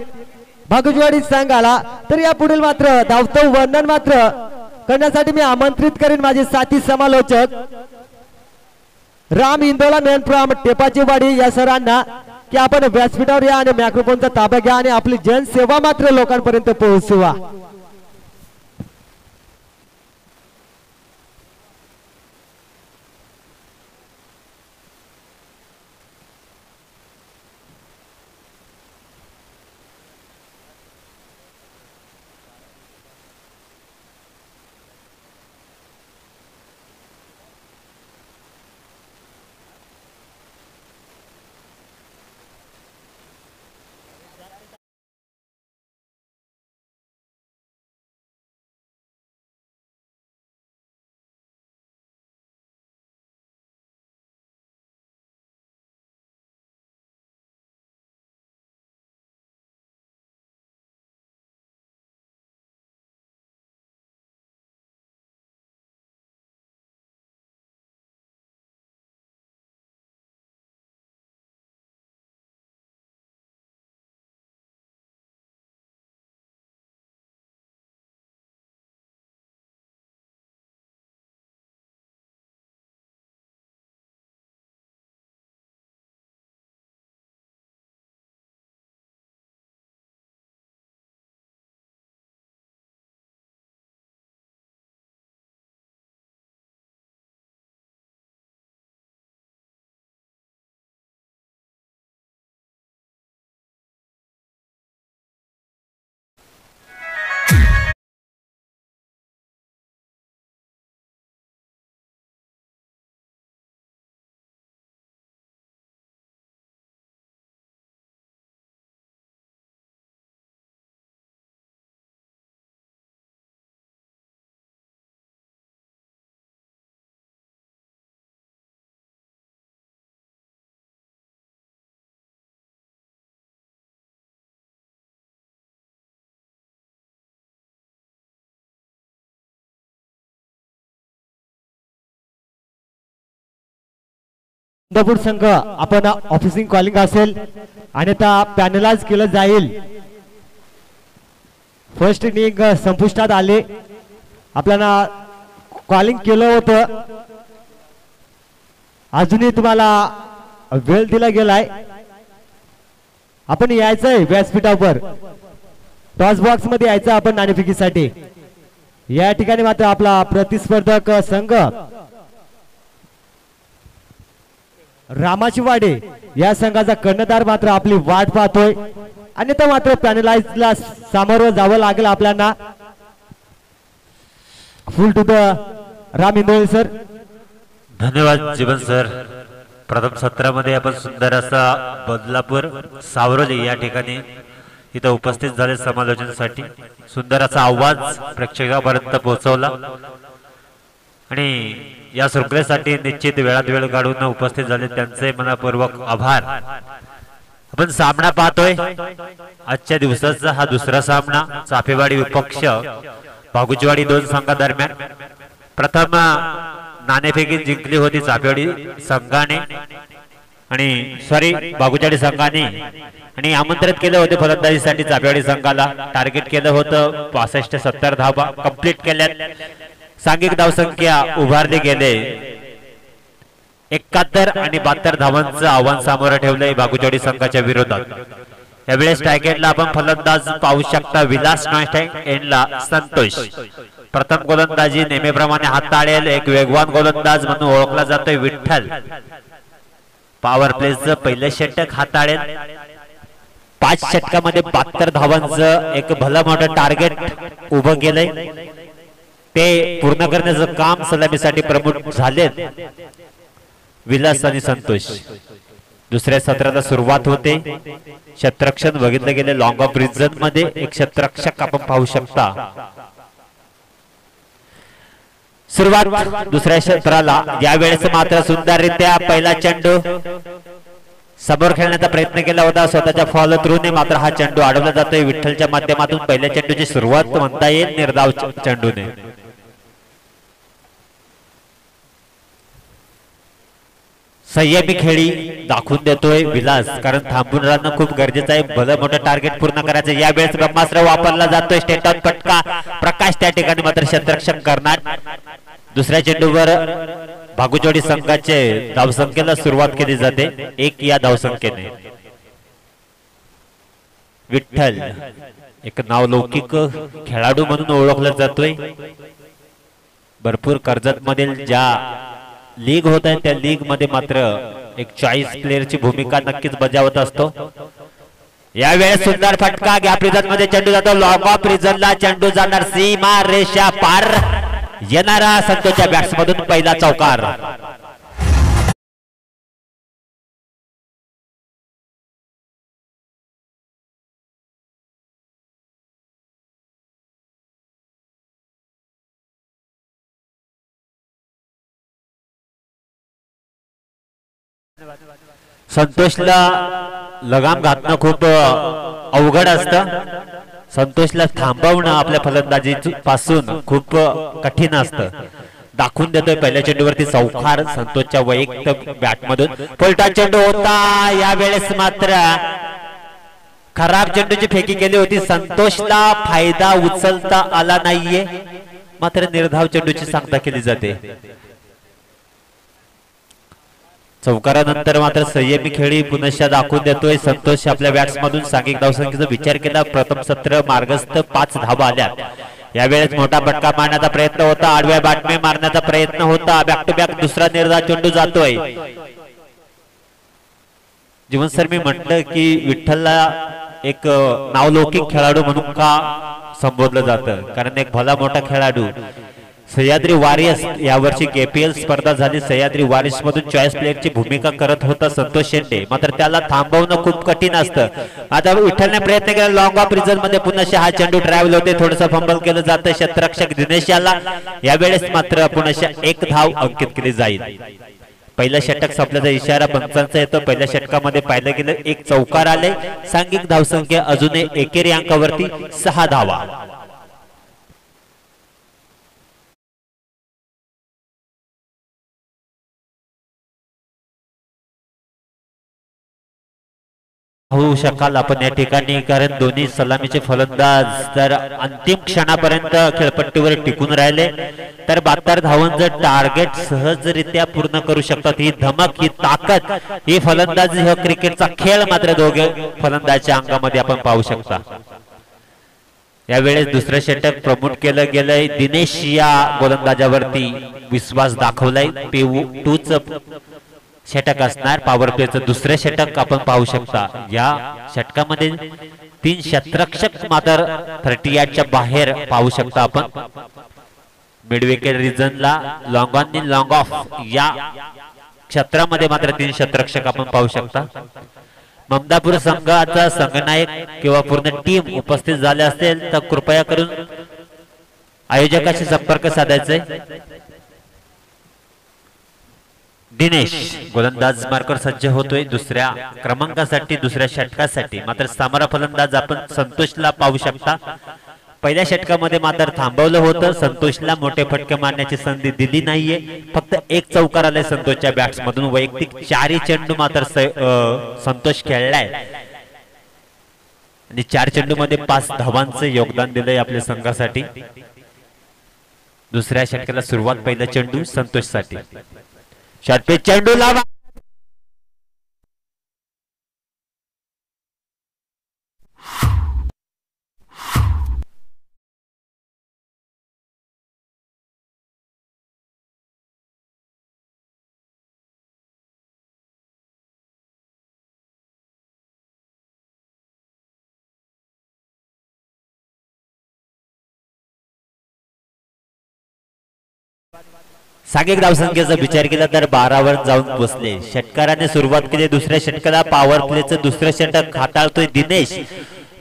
भागुजवाडी संघाला. तर या पुढील मात्र धावतं वर्णन मात्र करण्यासाठी मी आमंत्रित करेन माझे साथी समालोचक राम इंदोला मेन फ्रॉम टेपाची वाडी या सरांना की आपण व्यासपीठावर या आणि मायक्रोफोनचा ताबा घ्या आणि आपली जनसेवा मात्र लोकांपर्यंत पोहोचवा. इंदापूर संघ आपण ऑफिसिंग कॉलिंग असेल आणि आता पॅनलाइज केलं जाईल. फर्स्ट इनिंग संपुष्टात आले, आपल्याला कॉलिंग केलं होतं, अजूनही तुम्हाला वेळ दिला गेलाय. आपण यायचंय व्यासपीठावर, टॉस बॉक्स मध्ये यायचं आपण नाणेफेकीसाठी. या ठिकाणी मात्र आपला प्रतिस्पर्धक संघ रामाची वाडे या संघाचा कर्णधार मात्र आपली वाट पाहतोय आणि तर मात्र पॅनलाइजला सामोरं जावं लागेल आपल्याला. Full to the Ram Indole sir. धन्यवाद जीवन सर. प्रथम सत्रामध्ये आपण सुंदर असा बदलापूर सावरोली या ठिकाणी इथं उपस्थित झाले समालोचनासाठी. सुंदर असा आवाज प्रेक्षकापर्यंत पोहोचवला आणि या शृंखलेसाठी निश्चित वेळात वेळ काढून उपस्थित झाले त्यांचे मनपूर्वक आभार. आपण सामना पाहतोय आजच्या दिवसाचा हा दुसरा सामना. चाफेवाडी विपक्ष भागुचवाडी दोन संघादरम्यान. प्रथम नाणेफेकी जिंकली होती चाफेवाडी संघाने आणि बागुचवाडी संघाने आणि आमंत्रित केले होते फलंदाजीसाठी चाफेवाडी संघाला. टार्गेट केलं होतं 65-70 धावा कंप्लीट केल्यात. सांघिक धावसंख्या उभारली गेले 71 आणि 72 धावांचं आव्हान समोर ठेवलंय बागुचवाडी संघाच्या विरोधात. यावेळेस टार्गेटला आपण फलंदाज पाहू शकता. विलास नॉस्टँग एंडला संतोष. प्रथम गोलंदाजी नेहमीप्रमाणे हाताळेल एक वेगवान गोलंदाज म्हणून ओळखला जातोय विठ्ठल. पॉवर प्लेचं पहिलं षटक हाताळेल. 5 षटकामध्ये 72 धावांचं एक भलं मोठं टार्गेट उभं केलंय. ते पूर्ण करण्याचं काम सलामीसाठी प्रमुख झालेत विलास आणि संतोष. दुसऱ्या सत्राला सुरुवात होते. क्षेत्ररक्षण बघितलं गेले लॉंग ऑफ रिजन मध्ये एक क्षेत्ररक्षक आपण पाहू शकता. सुरुवात दुसऱ्या क्षेत्राला. यावेळेस मात्र सुंदररित्या पहिला चेंडू समोर खेळण्याचा प्रयत्न केला होता स्वतःच्या फॉलो थ्रूने, मात्र हा चेंडू अडवला जातोय विठ्ठलच्या माध्यमातून. पहिल्या चेंडूची सुरुवात म्हणता येईल निर्धाव चेंडूने. संयमी खेळी दाखवून देतोय विलास, कारण थांबून राहणं खूप गरजेचं आहे. भलं मोठं टार्गेट पूर्ण करायचं. यावेळेस ब्रह्मास्त्र वापरला जातोय. स्टेट ऑफ फटका. प्रकाश त्या ठिकाणी मात्र क्षेत्ररक्षण करणार. दुसऱ्या चेंडूवर भागुचवाडी संघाचे धावसंख्येला सुरुवात केली जाते 1 या धावसंख्येने. विठ्ठल एक नावलौकिक खेळाडू म्हणून ओळखला जातोय. भरपूर कर्जत मधील ज्या लीग होत आहे त्या लीग मध्ये मात्र एक चॉईस प्लेअरची भूमिका नक्कीच बजावत असतो. यावेळेस सुंदर फटका. गॅप रिजन मध्ये चेंडू जातो. लॉंग ऑफ रिजनला चेंडू जाणार सीमा रेषा पार. येणारा संतोषच्या बॅट्समधून पहिला चौकार. संतोषला लगाम घातणं खूप अवघड असतं. संतोषला थांबवणं आपल्या फलंदाजी पासून खूप कठीण असतं. दाखवून देतोय पहिल्या चेंडूवरती चौकार संतोषच्या वैयक्तिक बॅटमधून. पलटा चेंडू होता. यावेळेस मात्र खराब चेंडूची फेकी केली होती. संतोषला फायदा उचलता आला नाहीये, मात्र निर्धाव चेंडूची सांगता केली जाते. चौकारानंतर मात्र संयमी खेळी पुनश्च दाखवून देतोय संतोष आपल्या बॅट्समधून. सांघिक धावसंख्येचा विचार केला प्रथम सत्र मार्गस्थ 5 धावा आल्या. यावेळेस मोठा फटका मारण्याचा प्रयत्न होता. आडव्या बाटमे मारण्याचा प्रयत्न होता. बॅक टू बॅक दुसरा निर्धाव चेंडू जातोय. जीवन सर मी म्हटलं की विठ्ठलला एक नावलौकिक खेळाडू म्हणून का संबोधलं जातं, कारण एक भला मोठा खेळाडू. सह्याद्री वॉरियर्स यावर्षी केपीएल स्पर्धा झाली. सह्याद्री वॉरियर्स मधून चॉईस प्लेअरची भूमिका करत होता संतोष शेंडे, मात्र त्याला थांबवणं खूप कठीण असतं. आता विठ्ठलने प्रयत्न केला लॉंग ऑफ रिजन मध्ये. पुन्हा हा चेंडू ट्रॅव्हल होते. थोडंसं फंबल केलं जातं क्षेत्ररक्षक दिनेश याला. यावेळेस मात्र पुन्हा 1 धाव अंकित केली जाईल. पहिलं षटक संपल्याचा इशारा पंचांचा येतो. पहिल्या षटकामध्ये पाहिलं गेलं 1 चौकार आले. सांघिक धावसंख्या अजूनही एकेरी अंकावरती 6 धावा. होऊ शकाल आपण या ठिकाणी, कारण दोन्ही सलामीचे फलंदाज तर अंतिम क्षणापर्यंत खेळपट्टीवर टिकून राहिले. तर 72 धावांचं टार्गेट सहजरित्या पूर्ण करू शकतात. ही धमक, ही ताकद, ही फलंदाजी, हा क्रिकेटचा खेळ मात्र दोघे फलंदाजाच्या अंगामध्ये आपण पाहू शकता. यावेळेस दुसरं षटक प्रमोट केलं गेलंय. दिनेश या गोलंदाजावरती विश्वास दाखवलाय. PU2 षटक असणार. पॉवर प्लेचं दुसरे षटक आपण पाहू शकता. या षटकामध्ये 3 क्षेत्ररक्षक मात्र 38च्या बाहेर पाहू शकता आपण. मिड विकेट रिजनला long on in long off या क्षेत्रामध्ये मात्र 3 क्षेत्ररक्षक आपण पाहू शकता. ममदापूर संघाचा संघनायक किंवा पूर्ण टीम उपस्थित झाले असेल तर कृपया करून आयोजकाशी संपर्क साधायचे. दिनेश गोलंदाज मार्कर सज्ज होतोय दुसऱ्या क्रमांकासाठी, दुसऱ्या षटकासाठी. मात्र सामोरा फलंदाज आपण संतोषला पाहू शकता. पहिल्या षटकामध्ये मात्र थांबवलं होतं. संतोषला मोठे फटके मारण्याची संधी दिली नाहीये. फक्त 1 चौकार आलाय संतोषच्या बॅट्स मधून. वैयक्तिक 4 चेंडू मात्र संतोष खेळलाय आणि 4 चेंडू मध्ये 5 धावांचं योगदान दिलंय आपल्या संघासाठी. दुसऱ्या षटकाला सुरुवात पहिला चेंडू संतोषसाठी. शॉर्टपिच चेंडू लावा. सांघिक धावसंख्येचा विचार केला तर 12 वर जाऊन पोहोचले. षटकाराने सुरुवात केली. दुसऱ्या षटकाला पॉवर प्लेचं दुसरं षटक हाताळतोय दिनेश.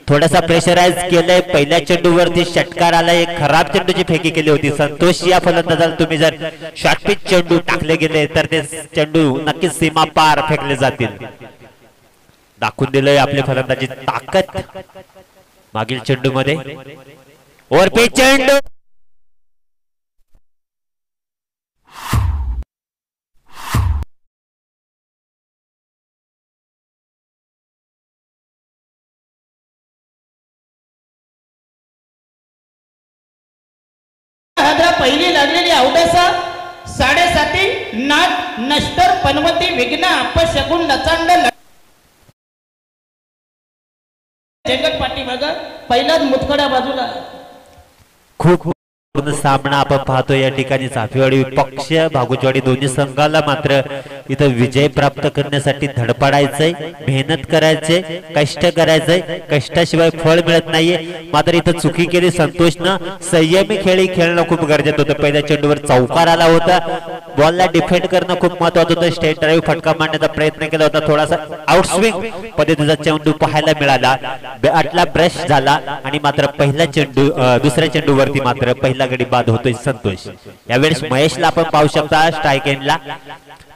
थोडासा प्रेशराइज केलंय. पहिल्या चेंडूवरती षटकाराला एक खराब चेंडूची फेकी केली होती. संतोष या फलंदाजाला तुम्ही जर शॉर्टपिच चेंडू टाकले गेले तर ते चेंडू नक्कीच सीमा पार फेकले जातील. दाखवून दिलंय आपली फलंदाजी ताकद मागील चेंडू मध्ये. ओव्हरपिच चेंडू पहिली लागलेली अवदसा 7.5 नाट नष्टर पनवती विघ्न अपशगुन नचांड जंगल पाठी बघा. पहिलाच मुतखड्या बाजूला. खूप सामना आपण पाहतो या ठिकाणी. चाफेवाडी विपक्ष भागुचवाडी दोन्ही संघाला मात्र इथं विजय प्राप्त करण्यासाठी धडपडायचंय, मेहनत करायचंय, कष्ट करायचंय. कष्टाशिवाय फळ मिळत नाहीये. मात्र इथं चुकी केली संतोषनं. संयमी खेळी खेळणं खूप गरजेचं होतं. पहिल्या चेंडूवर चौकार आला होता. बॉलला डिफेंड करणं खूप महत्वाचं होतं. स्ट्रेट ड्राईव्ह फटका मारण्याचा प्रयत्न केला होता. थोडासा आउटस्विंग पद्धतीचा चेंडू पाहायला मिळाला. बॅटला ब्रश झाला आणि मात्र पहिला चेंडू दुसऱ्या चेंडूवरती मात्र पहिला गडी बाद होतोय संतोष. यावेळेस महेशला आपण पाहू शकता स्ट्राईक एंडला.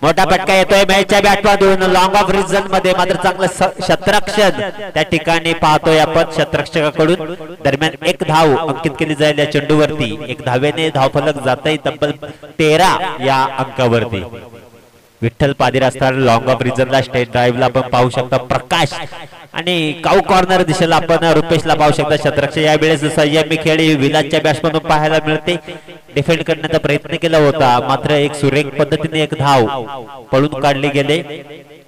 मोठा फटका येतोय महेशच्या बॅटमधून. लॉंग ऑफ रिझन मध्ये मात्र चांगलं क्षेत्ररक्षण त्या ठिकाणी पाहतोय आपण क्षेत्ररक्षकाकडून. दरम्यान एक धाव अंकित केली जाईल या चेंडूवरती. एक धावेने धावफलक जातय तब्बल 13 या अंकावरती. विठ्ठल पादीर असताना लॉंग ऑफ रिझनला स्टेट ड्राईव्हला आपण पाहू शकता प्रकाश आणि काऊ कॉर्नर दिशेला आपण रुपेशला पाहू शकता. क्षेत्ररक्षक यावेळेस संयमी खेळी विलासच्या बॅट्समधून पाहायला मिळते. डिफेंड करण्याचा प्रयत्न केला होता मात्र एक सुरेख पद्धतीने एक धाव पळून काढले गेले.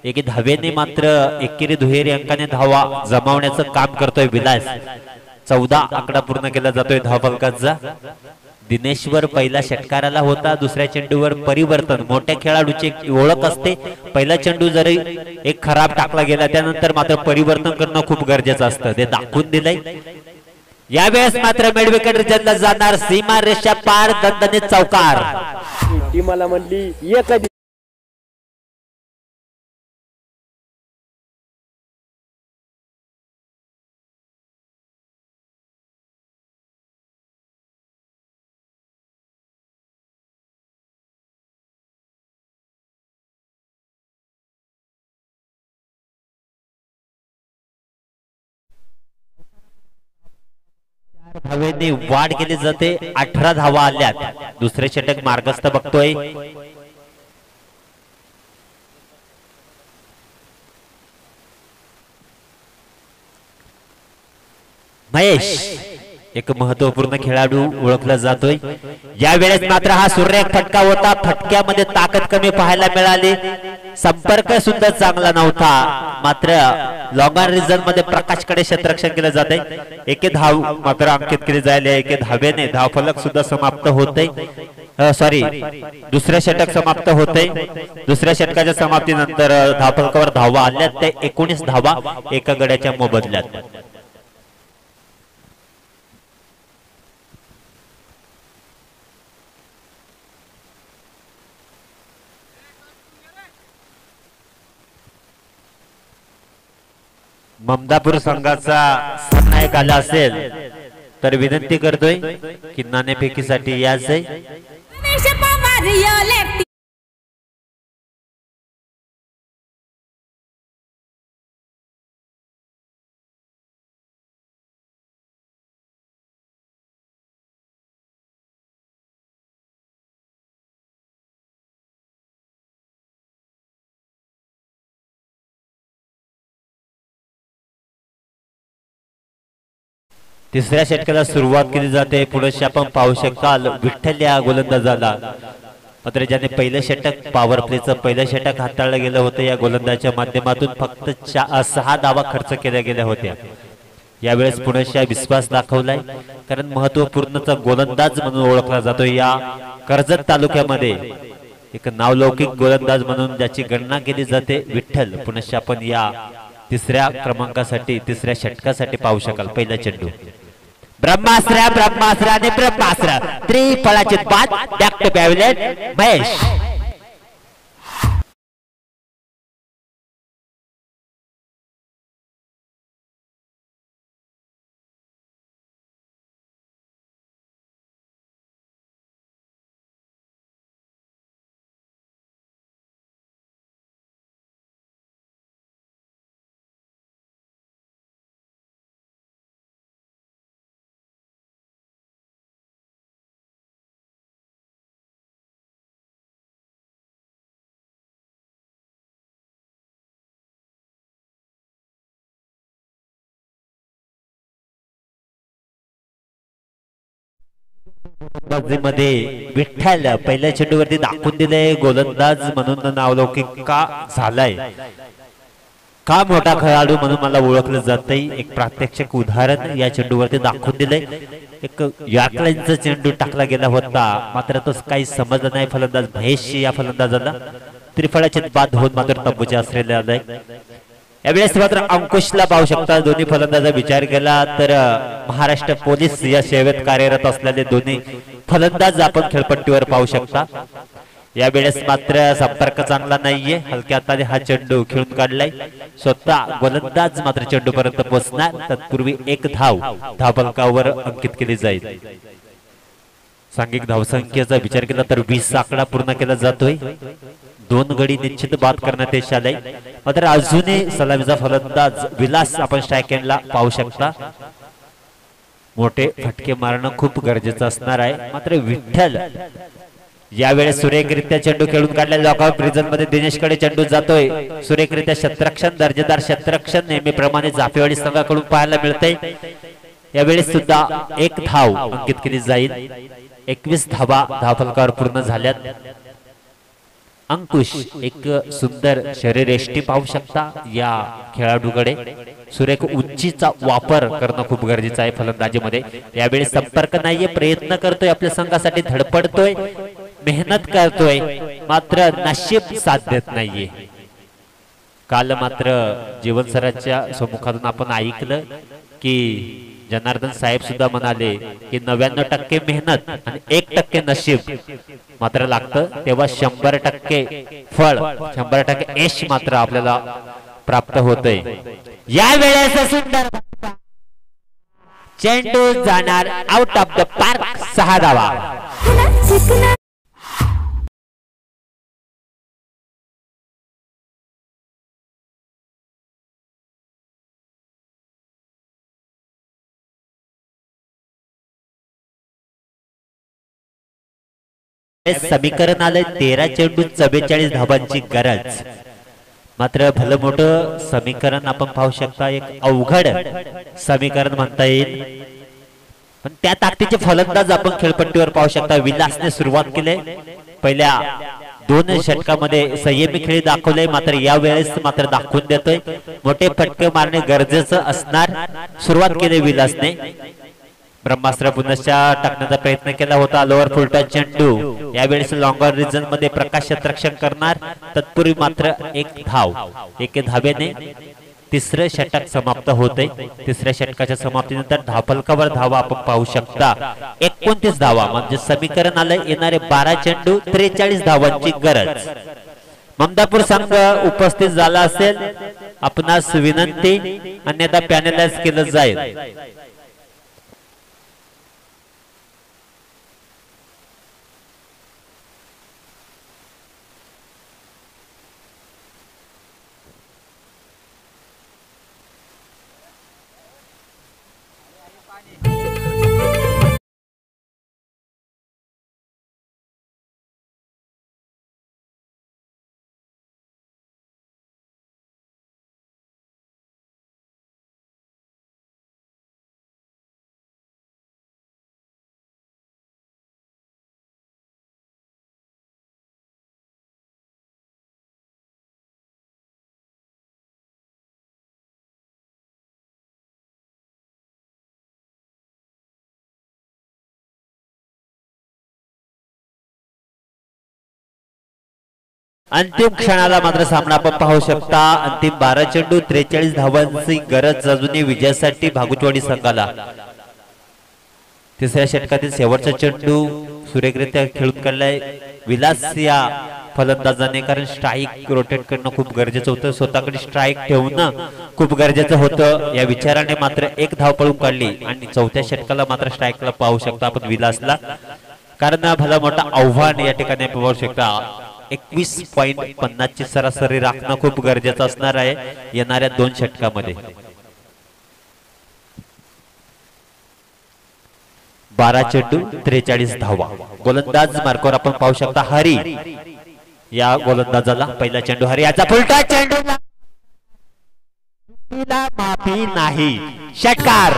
एक धावेने मात्र एकेरी दुहेरी अंकाने धावा जमावण्याचं काम करतोय विलास. 14 आकडा पूर्ण केला जातोय धावफलकाचा. दिनेशवर पहिला षटकाराला होता. दुसऱ्या चेंडूवर परिवर्तन. मोठ्या खेळाडूची ओळख असते. पहिला चेंडू जरी एक खराब टाकला गेला त्यानंतर मात्र परिवर्तन करणं खूप गरजेचं असतं. ते दाखवून दिलंय. यावेळेस मात्र मिडविकेट रिजनला जाणार. सीमा रेषा पार दणदणीत चौकार. टीमाला म्हणली एक धावेने वाढ केली जाते. 18 धावा आल्यात. दुसरे षटक मार्गस्थ बघतोय. महेश एक महत्वपूर्ण खेळाडू ओळखला जातोय. यावेळेस मात्र हा सुरेख फटका होता. फटक्यामध्ये ताकद कमी पाहायला मिळाली. संपर्क सुद्धा चांगला नव्हता. मात्र लॉंग ऑन रिझन मध्ये प्रकाशकडे क्षेत्ररक्षण केलं जाते. एके धाव मात्र अंकित केली जाईल. एके धावेने धावफलक सुद्धा समाप्त होते. सॉरी दुसऱ्या षटक समाप्त होते. दुसऱ्या षटकाच्या समाप्तीनंतर धावफलकावर धावा आल्यात ते 19 धावा एका गड्याच्या मोबदल्यात. ममदापूर संघाचा नायक आला असेल तर विनंती करतोय की नाणेफेकीसाठी यायचंय. तिसऱ्या षटकाला सुरुवात केली जाते. पुढे आपण पाहू शकाल विठ्ठल या गोलंदाजाला मात्र ज्याने पहिलं षटक पॉवर प्लेचं पहिलं षटक हाताळलं गेलं होतं या गोलंदाजाच्या माध्यमातून फक्त 6 धावा खर्च केल्या गेल्या होत्या. यावेळेस पुण्याच्या विश्वास दाखवलाय कारण महत्वपूर्णचा गोलंदाज म्हणून ओळखला जातो. या कर्जत तालुक्यामध्ये एक नावलौकिक गोलंदाज म्हणून ज्याची गणना केली जाते विठ्ठल. पुण्याच्या आपण या तिसऱ्या क्रमांकासाठी तिसऱ्या षटकासाठी पाहू शकाल. पहिला चेंडू ब्रह्मास्त्र ब्रह्मास्त्र आणि ब्रह्मास्त्र त्रिफळाची बाद बॅक टू पॅव्हलियन महेश. मध्ये विठ्ठल पहिल्या चेंडूवरती दाखवून दिले गोलंदाज म्हणून नावलौकिक का झालाय, का मोठा खेळाडू म्हणून मला ओळखलं जातंय. एक प्रात्यक्षिक उदाहरण या चेंडूवरती दाखवून दिले. एक याकलांचा चेंडू टाकला गेला होता मात्र तो काही समजलं नाही फलंदाज महेश या फलंदाजाला. त्रिफळाची बाद होऊन मात्र तंबूच्या आश्रयाला आलाय. यावेळेस मात्र अंकुशला पाहू शकता. दोन्ही फलंदाजा विचार केला तर महाराष्ट्र पोलीस या सेवेत कार्यरत असलेले दोन्ही फलंदाज आपण खेळपट्टीवर पाहू शकता. यावेळेस मात्र संपर्क चांगला नाहीये. हलक्या हाताने हा चेंडू खेळून काढलाय. स्वतः गोलंदाज मात्र चेंडू पर्यंत पोहोचणार. तत्पूर्वी एक धाव धावफलकावर अंकित केली जाईल. सांघिक धावसंख्येचा विचार केला तर 20 आकडा पूर्ण केला जातोय. 2 गडी निश्चित बाद करण्यात यश आलंय. मात्र अजूनही सलामीचा फलंदाज विलास आपण स्ट्राईक एंडला पाहू शकता. मोठे फटके मारणं खूप गरजेचं असणार आहे. मात्र विठ्ठल यावेळेस सुरेखरित्या चेंडू खेळून काढला. लॉकआउट रिजन मध्ये दिनेशकडे चेंडू जातोय. सुरेखरित्या क्षेत्ररक्षण दर्जेदार क्षेत्ररक्षण नेहमीप्रमाणे जाफेवाडी संघाकडून पाहायला मिळते. यावेळेस सुद्धा एक धाव अंकित केली जाईल. 21 धावा धावफलकावर पूर्ण झाल्यात. अंकुश एक सुंदर शरीरयष्टी पाहू शकता या खेळाडूकडे. सुरेख उंचीचा वापर करणं खूप गरजेचं आहे फलंदाजीमध्ये. यावेळी संपर्क नाहीये. प्रयत्न करतोय आपल्या संघासाठी, धडपडतोय, मेहनत करतोय, मात्र नशीब साथ देत नाहीये. काल मात्र जीवन सरांच्या सम्मुखातून आपण ऐकलं की जनार्दन साहेब सुद्धा म्हणाले की 99% मेहनत आणि 1% नशीब मात्र लागतं, तेव्हा 100% फळ, 100% यश मात्र आपल्याला प्राप्त होतंय. या वेळेस सुंदर चेंडू जाणार आउट ऑफ द पार्क. 6 धावा. समीकरण आलंय 13 चेंडू 44 धावांची गरज. मात्र भलं मोठं समीकरण आपण पाहू शकता. एक अवघड समीकरण म्हणता येईल. पण त्या ताकदीचे फलंदाज आपण खेळपट्टीवर पाहू शकता. विलासने सुरुवात केली. पहिल्या 2 षटकामध्ये संयमी खेळ दाखवले, मात्र या वेळेस मात्र दाखवून देतोय मोठे फटके मारणे गरजेचं असणार. सुरुवात केली विलासने. ब्रह्मास्त्र पुनश्चा टाकण्याचा प्रयत्न केला होता. लोअर फुलटॉस चेंडू यावेळेस लॉंगर रिजन मध्ये प्रकाश क्षेत्ररक्षण करणार. तत्पूर्वी मात्र एक धाव. 1 धावेने 3रं षटक समाप्त होते. 3ऱ्या षटकाच्या समाप्तीनंतर धावफलकावर धावा आपण पाहू शकता. 29 धावा म्हणजे समीकरण आलं येणारे 12 चेंडू 43 धावांची गरज. ममदापूर संघ उपस्थित झाला असेल आपणास विनंती, अन्यथा पॅनलाइज केलं जाईल. अंतिम क्षणाला मात्र सामना आपण पाहू शकता. अंतिम 12 चेंडू 43 धावांची गरज अजूनही विजयासाठी भागुचवाडी संघाला. तिसऱ्या षटकातील शेवटचा चेंडू सुरेखरित्या खेळून काढलाय विलास या फलंदाजाने, कारण स्ट्राईक रोटेट करणं खूप गरजेचं होतं, स्वतःकडे स्ट्राईक ठेवणं खूप गरजेचं होतं. या विचाराने मात्र एक धाव पळून काढली आणि चौथ्या षटकाला मात्र स्ट्राईकला पाहू शकता आपण विलासला, कारण भला मोठा आव्हान या ठिकाणी पाहू शकता. 21.50 ची सरासरी राखणं खूप गरजेचं असणार आहे येणाऱ्या 2 षटकामध्ये. 12 चेंडू 43 धावा. गोलंदाज मार्कावर आपण पाहू शकता हरी या गोलंदाजाला. पहिला चेंडू हरी याचा फुलटा चेंडू माफी नाही, षटकार.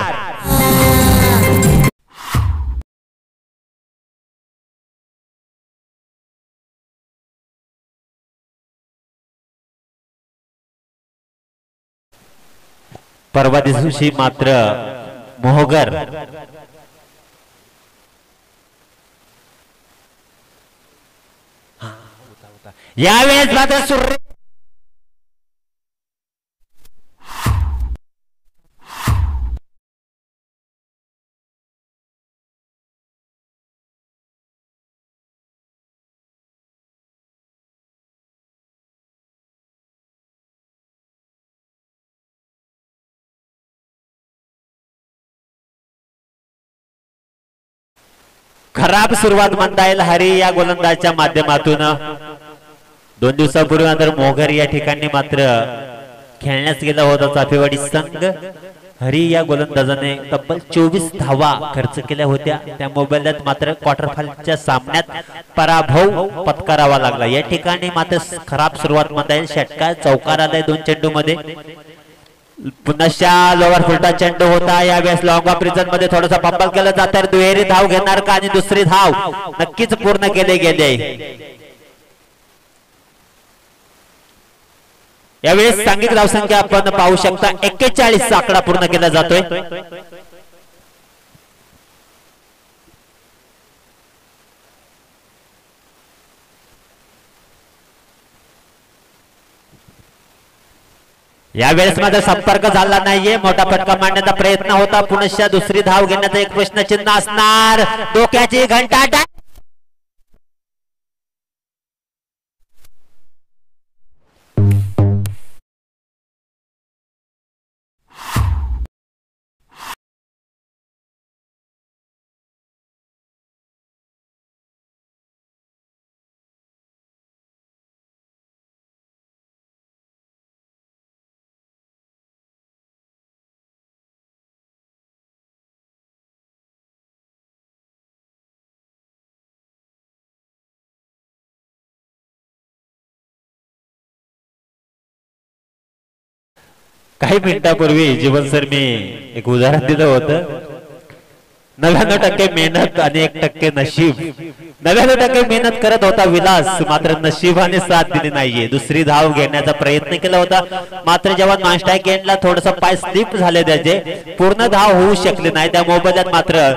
परवा दिवशी मात्र मोहगर यावेळेस मात्र सुरे खराब सुरुवात म्हणता येईल हरी या गोलंदाजच्या माध्यमातून. 2 दिवसापूर्वी मात्र मोगर या ठिकाणी मात्र खेळण्यास गेला होता चाफेवाडी संघ. हरी या गोलंदाजाने तब्बल 24 धावा खर्च केल्या होत्या. त्या मोबदल्यात मात्र क्वार्टर फायनलच्या सामन्यात पराभव पत्करावा लागला. या ठिकाणी मात्र खराब सुरुवात म्हणता येईल. षटकार चौकार आलाय 2 चेंडू मध्ये. पुन्हा लोवर फुलटा चेंडू होता. यावेळेस लॉंग ऑफ रिजन मध्ये थोडासा पंबल केला जात आहे. दुहेरी धाव घेणार का आणि दुसरी धाव नक्कीच पूर्ण केले गेले. यावेळेस सांघिक धावसंख्या आपण पाहू शकता 41 आकडा पूर्ण केला जातोय. यावेळेस माझा संपर्क झाला नाहीये. मोठा फटका मारण्याचा प्रयत्न होता. पुनश्च दुसरी धाव घेण्याचा एक प्रश्नचिन्ह असणार. डोक्याची घंटा काही मिनिटांपूर्वी जीवन सर मी एक उदाहरण दिलं होतं. 99% मेहनत आणि 1% नशीब. 99% मेहनत करत होता विलास, मात्र नशिबाने साथ दिली नाहीये. दुसरी धाव घेण्याचा प्रयत्न केला होता, मात्र जेव्हा नॉनस्ट्राईक एंडला थोडस पाय स्लिप झाले त्याचे, पूर्ण धाव होऊ शकले नाही. त्या मोबदल्यात मात्र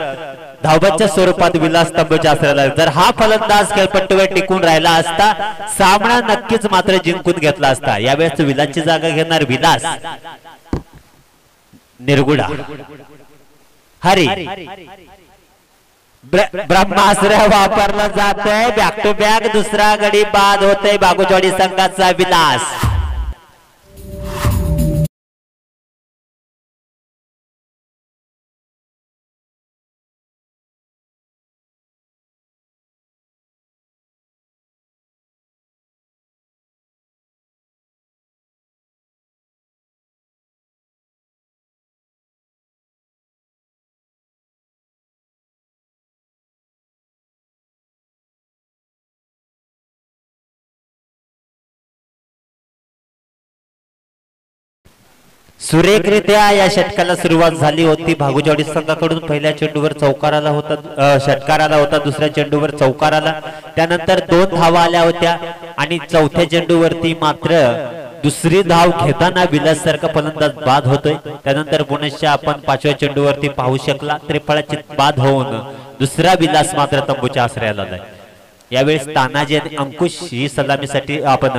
धावबाच्या स्वरूपात विलास तंबूच्या आश्रयाला. जर हा फलंदाज खेळपट्टीवर टिकून राहिला असता सामना नक्कीच मात्र जिंकून घेतला असता. यावेळेस विलासची जागा घेणार विलास. निरगुडा हरी ब्रह्मास्त्र वापरला जातोय. बॅक टू बॅक दुसरा गडी बाद होतोय बागुचवाडी संघाचा. विलास सुरेखरित्या या षटकाला सुरुवात झाली होती. भागुचवाडी संघाकडून पहिल्या चेंडूवर चौकार आला होता, षटकार आला होता. दुसऱ्या चेंडूवर चौकार आला. त्यानंतर 2 धावा आल्या होत्या आणि चौथ्या चेंडूवरती मात्र दुसरी धाव घेताना विलास सारखा फलंदाज बाद होतोय. त्यानंतर पुनश्च आपण 5व्या चेंडूवरती पाहू शकला त्रिफळाची बाद होऊन दुसरा विलास मात्र तंबूच्या आश्रयाला आलाय. यावेळेस तानाजी आणि अंकुश ही सलामीसाठी आपण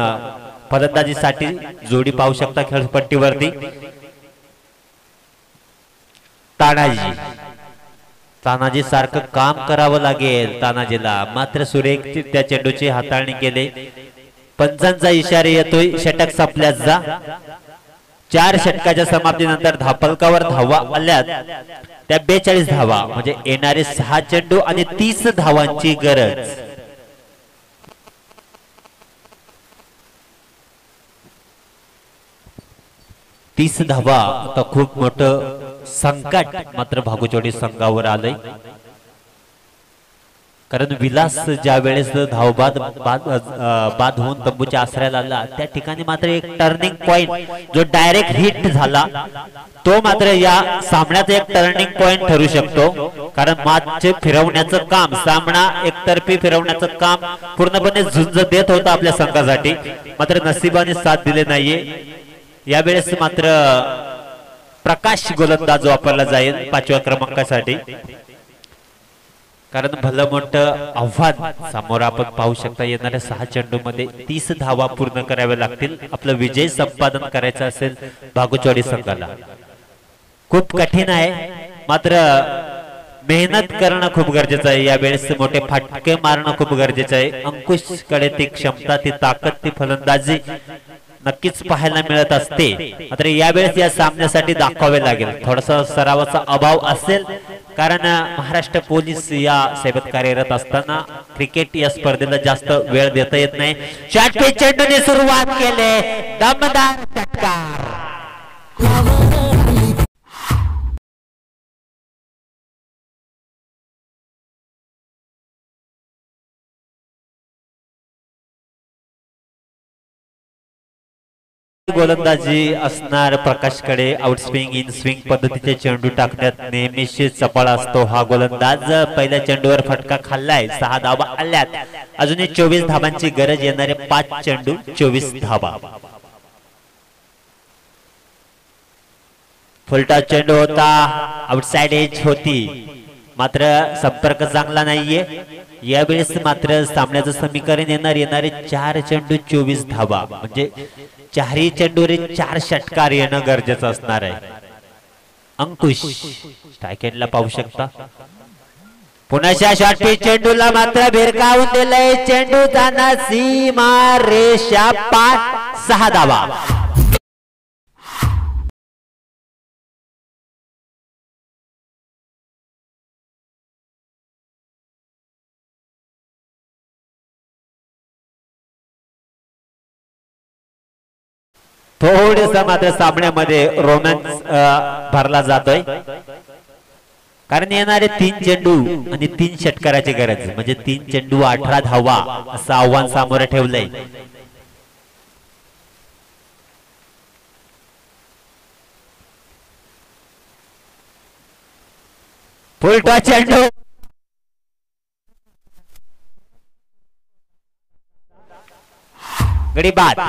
फलंदाजीसाठी जोडी पाहू शकता खेळपट्टीवरती. तानाजी तानाजी सारखं काम करावं लागेल तानाजीला, मात्र सुरेख त्या चेंडूची हाताळणी केले. पंचांचा इशारा येतोय, षटक संपल्यास जा. 4 षटकाच्या समाप्तीनंतर धापलकावर धावा आल्यात त्या 42 धावा, म्हणजे येणारे 6 चेंडू आणि 30 धावांची गरज. तीस धावा आता खूप मोठं संकट मात्र भागुचोडी संघावर आलंय. कारण विलास ज्या वेळेस धावबाद बाद होऊन तंबूच्या आश्रयाला आला त्या ठिकाणी मात्र एक टर्निंग पॉइंट जो डायरेक्ट हिट झाला तो मात्र या सामन्याचा एक टर्निंग पॉइंट ठरू शकतो. कारण मॅच फिरवण्याचं काम, सामना एकतर्फी फिरवण्याचं काम पूर्णपणे झुंज देत होता आपल्या संघासाठी, मात्र नशिबाने साथ दिले नाहीये. यावेळेस मात्र प्रकाश गोलंदाज वापरला जाईल 5व्या क्रमांकासाठी. कारण भलं मोठं आव्हान समोर आपण पाहू शकता. येणाऱ्या 6 चेंडू मध्ये 30 धावा पूर्ण कराव्या लागतील आपलं विजय संपादन करायचं असेल भागुचवाडी संघाला. खूप कठीण आहे, मात्र मेहनत करणं खूप गरजेचं आहे. यावेळेस मोठे फटके मारणं खूप गरजेचं आहे. अंकुश कडे ती क्षमता, ती ताकद, ती फलंदाजी नक्कीच पाहायला मिळत असते, मात्र यावेळेस या सामन्यासाठी दाखवावे लागेल. थोडासा सरावाचा अभाव असेल, कारण महाराष्ट्र पोलीस या सेवेत कार्यरत असताना क्रिकेट या स्पर्धेला जास्त वेळ देता येत नाही. षटके चेंडूने सुरुवात केले, दमदार षटकार. गोलंदाजी असणार प्रकाशकडे. आउटस्विंग इन स्विंग पद्धतीचे चेंडू टाकण्यात नेहमीच चपळ असतो हा गोलंदाज. पहिल्या चेंडूवर फटका खाल्लाय, 6 धावा आल्यात. अजूनही 24 धावांची गरज. येणारे 5 चेंडू 24 धावा. फुलटॉस चेंडू होता, आउटसाइड एज होती, मात्र संपर्क चांगला नाहीये. यावेळेस मात्र सामन्याचं समीकरण येणारे 4 चेंडू 24 धावा, म्हणजे 4 चेंडूवर 4 षटकार येणं गरजेचं असणार आहे. अंकुश स्ट्राईक पाहू शकता. पुन्हा शॉट पिच चेंडूला मात्र भिरकावून दिलंय. चेंडू जाणार सीमा रेषा पार. 6 धावा. थोडंसं मात्र सामन्यामध्ये रोमॅन्स भरला जातोय, कारण येणारे 3 चेंडू आणि 3 षटकाराची गरज, म्हणजे 3 चेंडू 18 धावा असं आव्हान सामोरं ठेवलंय. फुलटॉस चेंडू गडी बाद.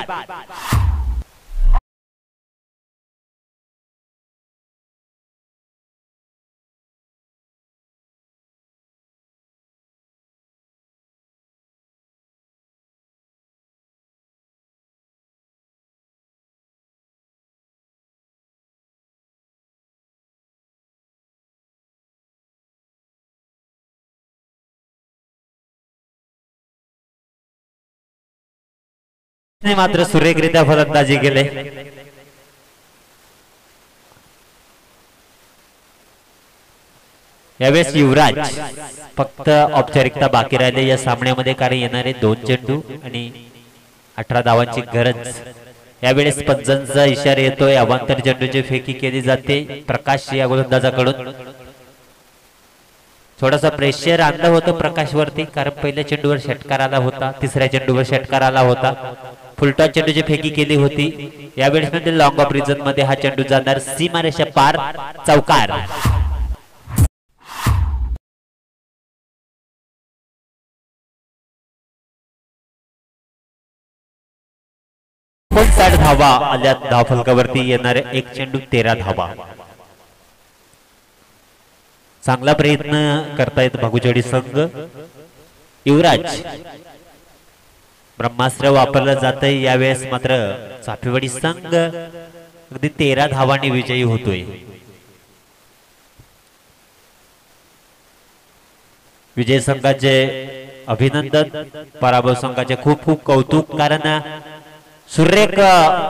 मात्र सुरेखरित्या फलंदाजी केले. यावेळेस युवराज फक्त औपचारिकता बाकी राहिले या सामन्यामध्ये, कारण येणारे 2 चेंडू आणि 18 धावांची गरज. यावेळेस पंचांचा इशारा येतोय, अवांतर चेंडूची फेकी केली जाते प्रकाश या गोलंदाजाकडून. थोडासा प्रेशर आणलं होतं प्रकाशवरती, कारण पहिल्या चेंडूवर षटकार आला होता, 3ऱ्या चेंडूवर षटकार आला होता. फुलटॉस चेंडूची फेकी केली होती. यावेळेस मध्ये लॉंग ऑफ रिजन मध्ये हा चेंडू जाणार सीमारेषा पार, चौकार. धावा आल्या धावफलकावरती. येणारे 1 चेंडू 13 धावा. चांगला प्रयत्न करतायत भागुचवाडी संघ. युवराज ब्रह्मास्त्र वापरलं जातंय. यावेळेस मात्र चाफेवाडी संघ अगदी 13 धावांनी विजयी होतोय. विजय संघाचे अभिनंदन, पराभव संघाचे खूप खूप कौतुक, कारण सुरेख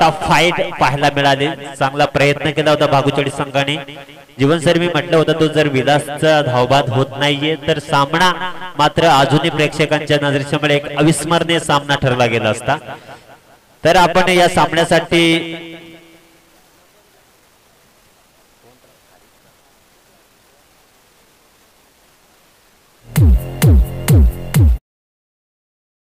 टफ फाईट पाहायला मिळाली. चांगला प्रयत्न केला होता भागुचवाडी संघाने. जीवन सर मी म्हटलं होतं तो जर विलासचा धावबाद होत नाहीये तर सामना मात्र अजूनही प्रेक्षकांच्या नजरेसमोर एक अविस्मरणीय सामना ठरला गेला असता. तर आपण या सामन्यासाठी